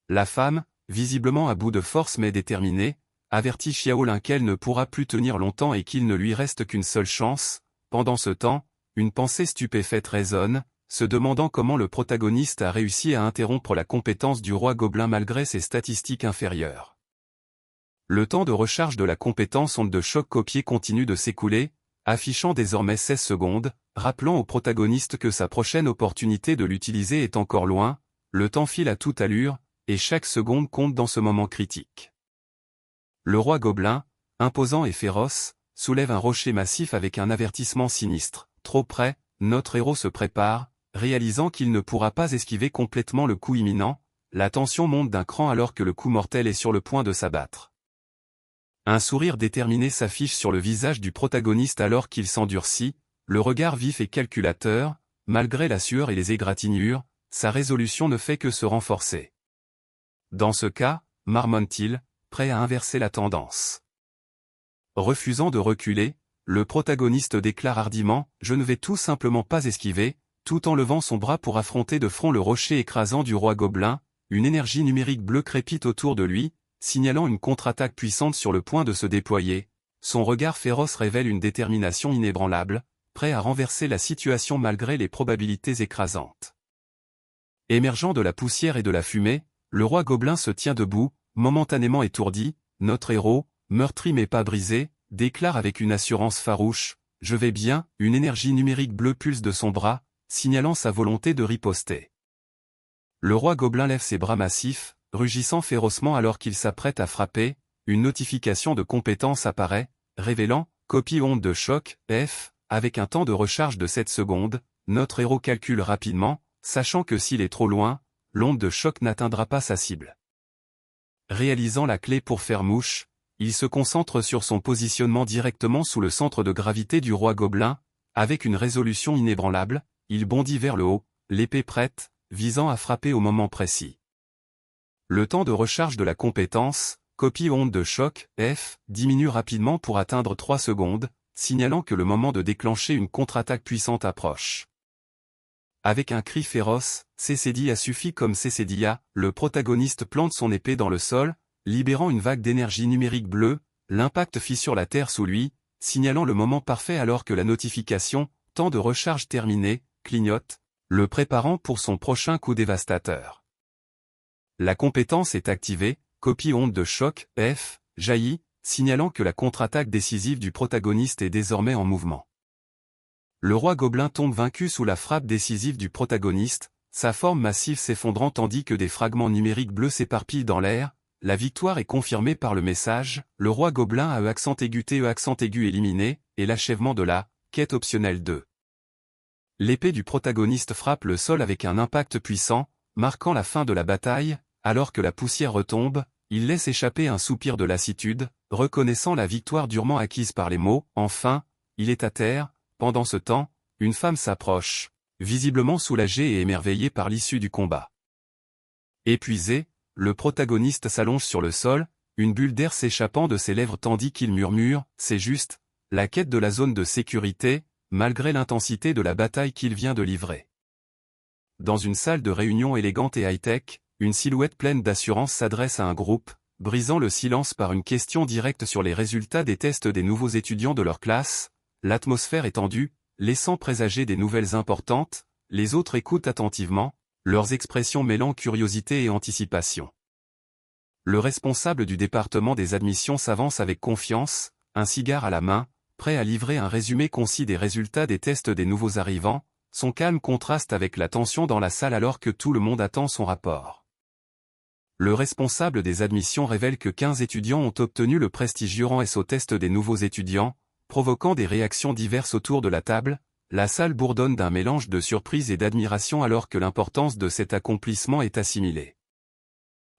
La femme, visiblement à bout de force mais déterminée, avertit Xiaolin qu'elle ne pourra plus tenir longtemps et qu'il ne lui reste qu'une seule chance. Pendant ce temps, une pensée stupéfaite résonne, se demandant comment le protagoniste a réussi à interrompre la compétence du roi gobelin malgré ses statistiques inférieures. Le temps de recharge de la compétence onde de choc copiée continue de s'écouler, affichant désormais 16 secondes, rappelant au protagoniste que sa prochaine opportunité de l'utiliser est encore loin. Le temps file à toute allure, et chaque seconde compte dans ce moment critique. Le roi gobelin, imposant et féroce, soulève un rocher massif avec un avertissement sinistre. Trop près, notre héros se prépare, réalisant qu'il ne pourra pas esquiver complètement le coup imminent. La tension monte d'un cran alors que le coup mortel est sur le point de s'abattre. Un sourire déterminé s'affiche sur le visage du protagoniste alors qu'il s'endurcit, le regard vif et calculateur. Malgré la sueur et les égratignures, sa résolution ne fait que se renforcer. Dans ce cas, marmonne-t-il, prêt à inverser la tendance. Refusant de reculer, le protagoniste déclare hardiment « Je ne vais tout simplement pas esquiver », tout en levant son bras pour affronter de front le rocher écrasant du roi gobelin. Une énergie numérique bleue crépite autour de lui, signalant une contre-attaque puissante sur le point de se déployer. Son regard féroce révèle une détermination inébranlable, prêt à renverser la situation malgré les probabilités écrasantes. Émergeant de la poussière et de la fumée, Le roi gobelin se tient debout, momentanément étourdi. Notre héros, meurtri mais pas brisé, déclare avec une assurance farouche « Je vais bien », une énergie numérique bleue pulse de son bras, signalant sa volonté de riposter. Le roi gobelin lève ses bras massifs, rugissant férocement alors qu'il s'apprête à frapper. Une notification de compétence apparaît, révélant « Copie onde de choc, F », avec un temps de recharge de 7 secondes. Notre héros calcule rapidement, sachant que s'il est trop loin, l'onde de choc n'atteindra pas sa cible. Réalisant la clé pour faire mouche, il se concentre sur son positionnement directement sous le centre de gravité du roi gobelin. Avec une résolution inébranlable, il bondit vers le haut, l'épée prête, visant à frapper au moment précis. Le temps de recharge de la compétence, copie onde de choc, F, diminue rapidement pour atteindre 3 secondes, signalant que le moment de déclencher une contre-attaque puissante approche. Avec un cri féroce, Cécédia suffit comme Cécédia, le protagoniste plante son épée dans le sol, libérant une vague d'énergie numérique bleue. L'impact fissure la terre sous lui, signalant le moment parfait alors que la notification « Temps de recharge terminé » clignote, le préparant pour son prochain coup dévastateur. La compétence est activée, copie onde de choc, F, jaillit, signalant que la contre-attaque décisive du protagoniste est désormais en mouvement. Le roi gobelin tombe vaincu sous la frappe décisive du protagoniste, sa forme massive s'effondrant tandis que des fragments numériques bleus s'éparpillent dans l'air. La victoire est confirmée par le message « Le roi gobelin a accent aigu éliminé » et l'achèvement de la « Quête optionnelle 2 ». L'épée du protagoniste frappe le sol avec un impact puissant, marquant la fin de la bataille. Alors que la poussière retombe, il laisse échapper un soupir de lassitude, reconnaissant la victoire durement acquise par les mots « Enfin », il est à terre. Pendant ce temps, une femme s'approche, visiblement soulagée et émerveillée par l'issue du combat. Épuisé, le protagoniste s'allonge sur le sol, une bulle d'air s'échappant de ses lèvres tandis qu'il murmure « C'est juste, la quête de la zone de sécurité », malgré l'intensité de la bataille qu'il vient de livrer. Dans une salle de réunion élégante et high-tech, une silhouette pleine d'assurance s'adresse à un groupe, brisant le silence par une question directe sur les résultats des tests des nouveaux étudiants de leur classe. L'atmosphère est tendue, laissant présager des nouvelles importantes. Les autres écoutent attentivement, leurs expressions mêlant curiosité et anticipation. Le responsable du département des admissions s'avance avec confiance, un cigare à la main, prêt à livrer un résumé concis des résultats des tests des nouveaux arrivants. Son calme contraste avec la tension dans la salle alors que tout le monde attend son rapport. Le responsable des admissions révèle que 15 étudiants ont obtenu le prestigieux rang S au test des nouveaux étudiants, provoquant des réactions diverses autour de la table. La salle bourdonne d'un mélange de surprise et d'admiration alors que l'importance de cet accomplissement est assimilée.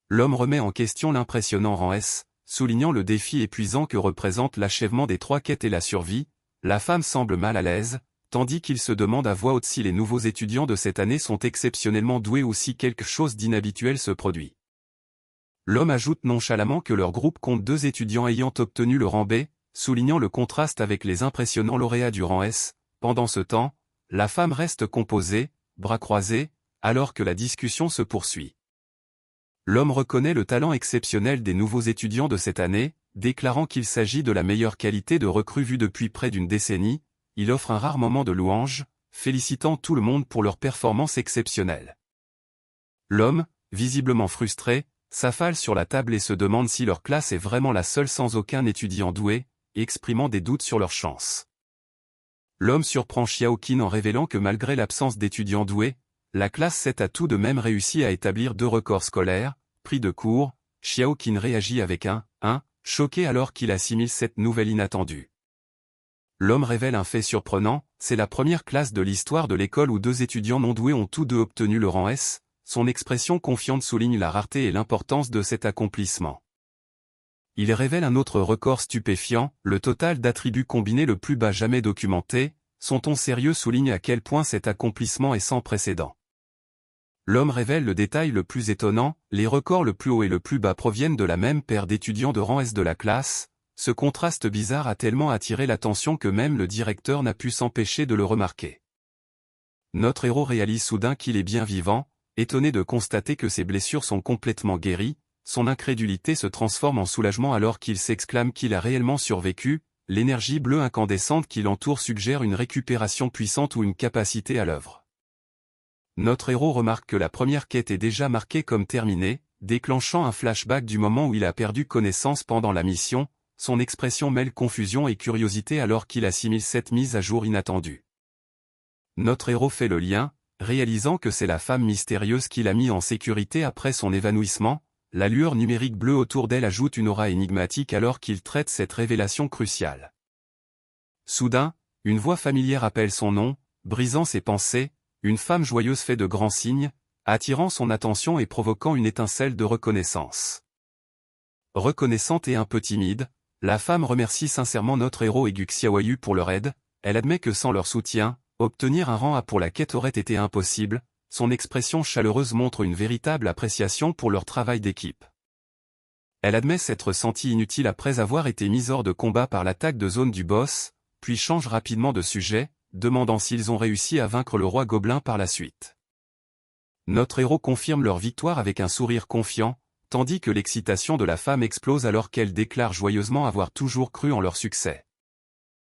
L'homme remet en question l'impressionnant rang S, soulignant le défi épuisant que représente l'achèvement des 3 quêtes et la survie. La femme semble mal à l'aise, tandis qu'il se demande à voix haute si les nouveaux étudiants de cette année sont exceptionnellement doués ou si quelque chose d'inhabituel se produit. L'homme ajoute nonchalamment que leur groupe compte 2 étudiants ayant obtenu le rang B, soulignant le contraste avec les impressionnants lauréats du rang S. Pendant ce temps, la femme reste composée, bras croisés, alors que la discussion se poursuit. L'homme reconnaît le talent exceptionnel des nouveaux étudiants de cette année, déclarant qu'il s'agit de la meilleure qualité de recrue vue depuis près d'une décennie. Il offre un rare moment de louange, félicitant tout le monde pour leur performance exceptionnelle. L'homme, visiblement frustré, s'affale sur la table et se demande si leur classe est vraiment la seule sans aucun étudiant doué, exprimant des doutes sur leurs chances. L'homme surprend Xiaoqin en révélant que malgré l'absence d'étudiants doués, la classe 7 a tout de même réussi à établir 2 records scolaires, pris de court. Xiaoqin réagit avec un « choqué alors qu'il assimile cette nouvelle inattendue. L'homme révèle un fait surprenant, c'est la première classe de l'histoire de l'école où 2 étudiants non doués ont tous 2 obtenu le rang S. Son expression confiante souligne la rareté et l'importance de cet accomplissement. Il révèle un autre record stupéfiant, le total d'attributs combinés le plus bas jamais documenté. Son ton sérieux souligne à quel point cet accomplissement est sans précédent. L'homme révèle le détail le plus étonnant, les records le plus haut et le plus bas proviennent de la même paire d'étudiants de rang S de la classe. Ce contraste bizarre a tellement attiré l'attention que même le directeur n'a pu s'empêcher de le remarquer. Notre héros réalise soudain qu'il est bien vivant, étonné de constater que ses blessures sont complètement guéries. Son incrédulité se transforme en soulagement alors qu'il s'exclame qu'il a réellement survécu. L'énergie bleue incandescente qui l'entoure suggère une récupération puissante ou une capacité à l'œuvre. Notre héros remarque que la première quête est déjà marquée comme terminée, déclenchant un flashback du moment où il a perdu connaissance pendant la mission. Son expression mêle confusion et curiosité alors qu'il assimile cette mise à jour inattendue. Notre héros fait le lien, réalisant que c'est la femme mystérieuse qui l'a mis en sécurité après son évanouissement. La lueur numérique bleue autour d'elle ajoute une aura énigmatique alors qu'il traite cette révélation cruciale. Soudain, une voix familière appelle son nom, brisant ses pensées. Une femme joyeuse fait de grands signes, attirant son attention et provoquant une étincelle de reconnaissance. Reconnaissante et un peu timide, la femme remercie sincèrement notre héros et Guxiaoyu pour leur aide. Elle admet que sans leur soutien, obtenir un rang A pour la quête aurait été impossible. Son expression chaleureuse montre une véritable appréciation pour leur travail d'équipe. Elle admet s'être sentie inutile après avoir été mise hors de combat par l'attaque de zone du boss, puis change rapidement de sujet, demandant s'ils ont réussi à vaincre le roi gobelin par la suite. Notre héros confirme leur victoire avec un sourire confiant, tandis que l'excitation de la femme explose alors qu'elle déclare joyeusement avoir toujours cru en leur succès.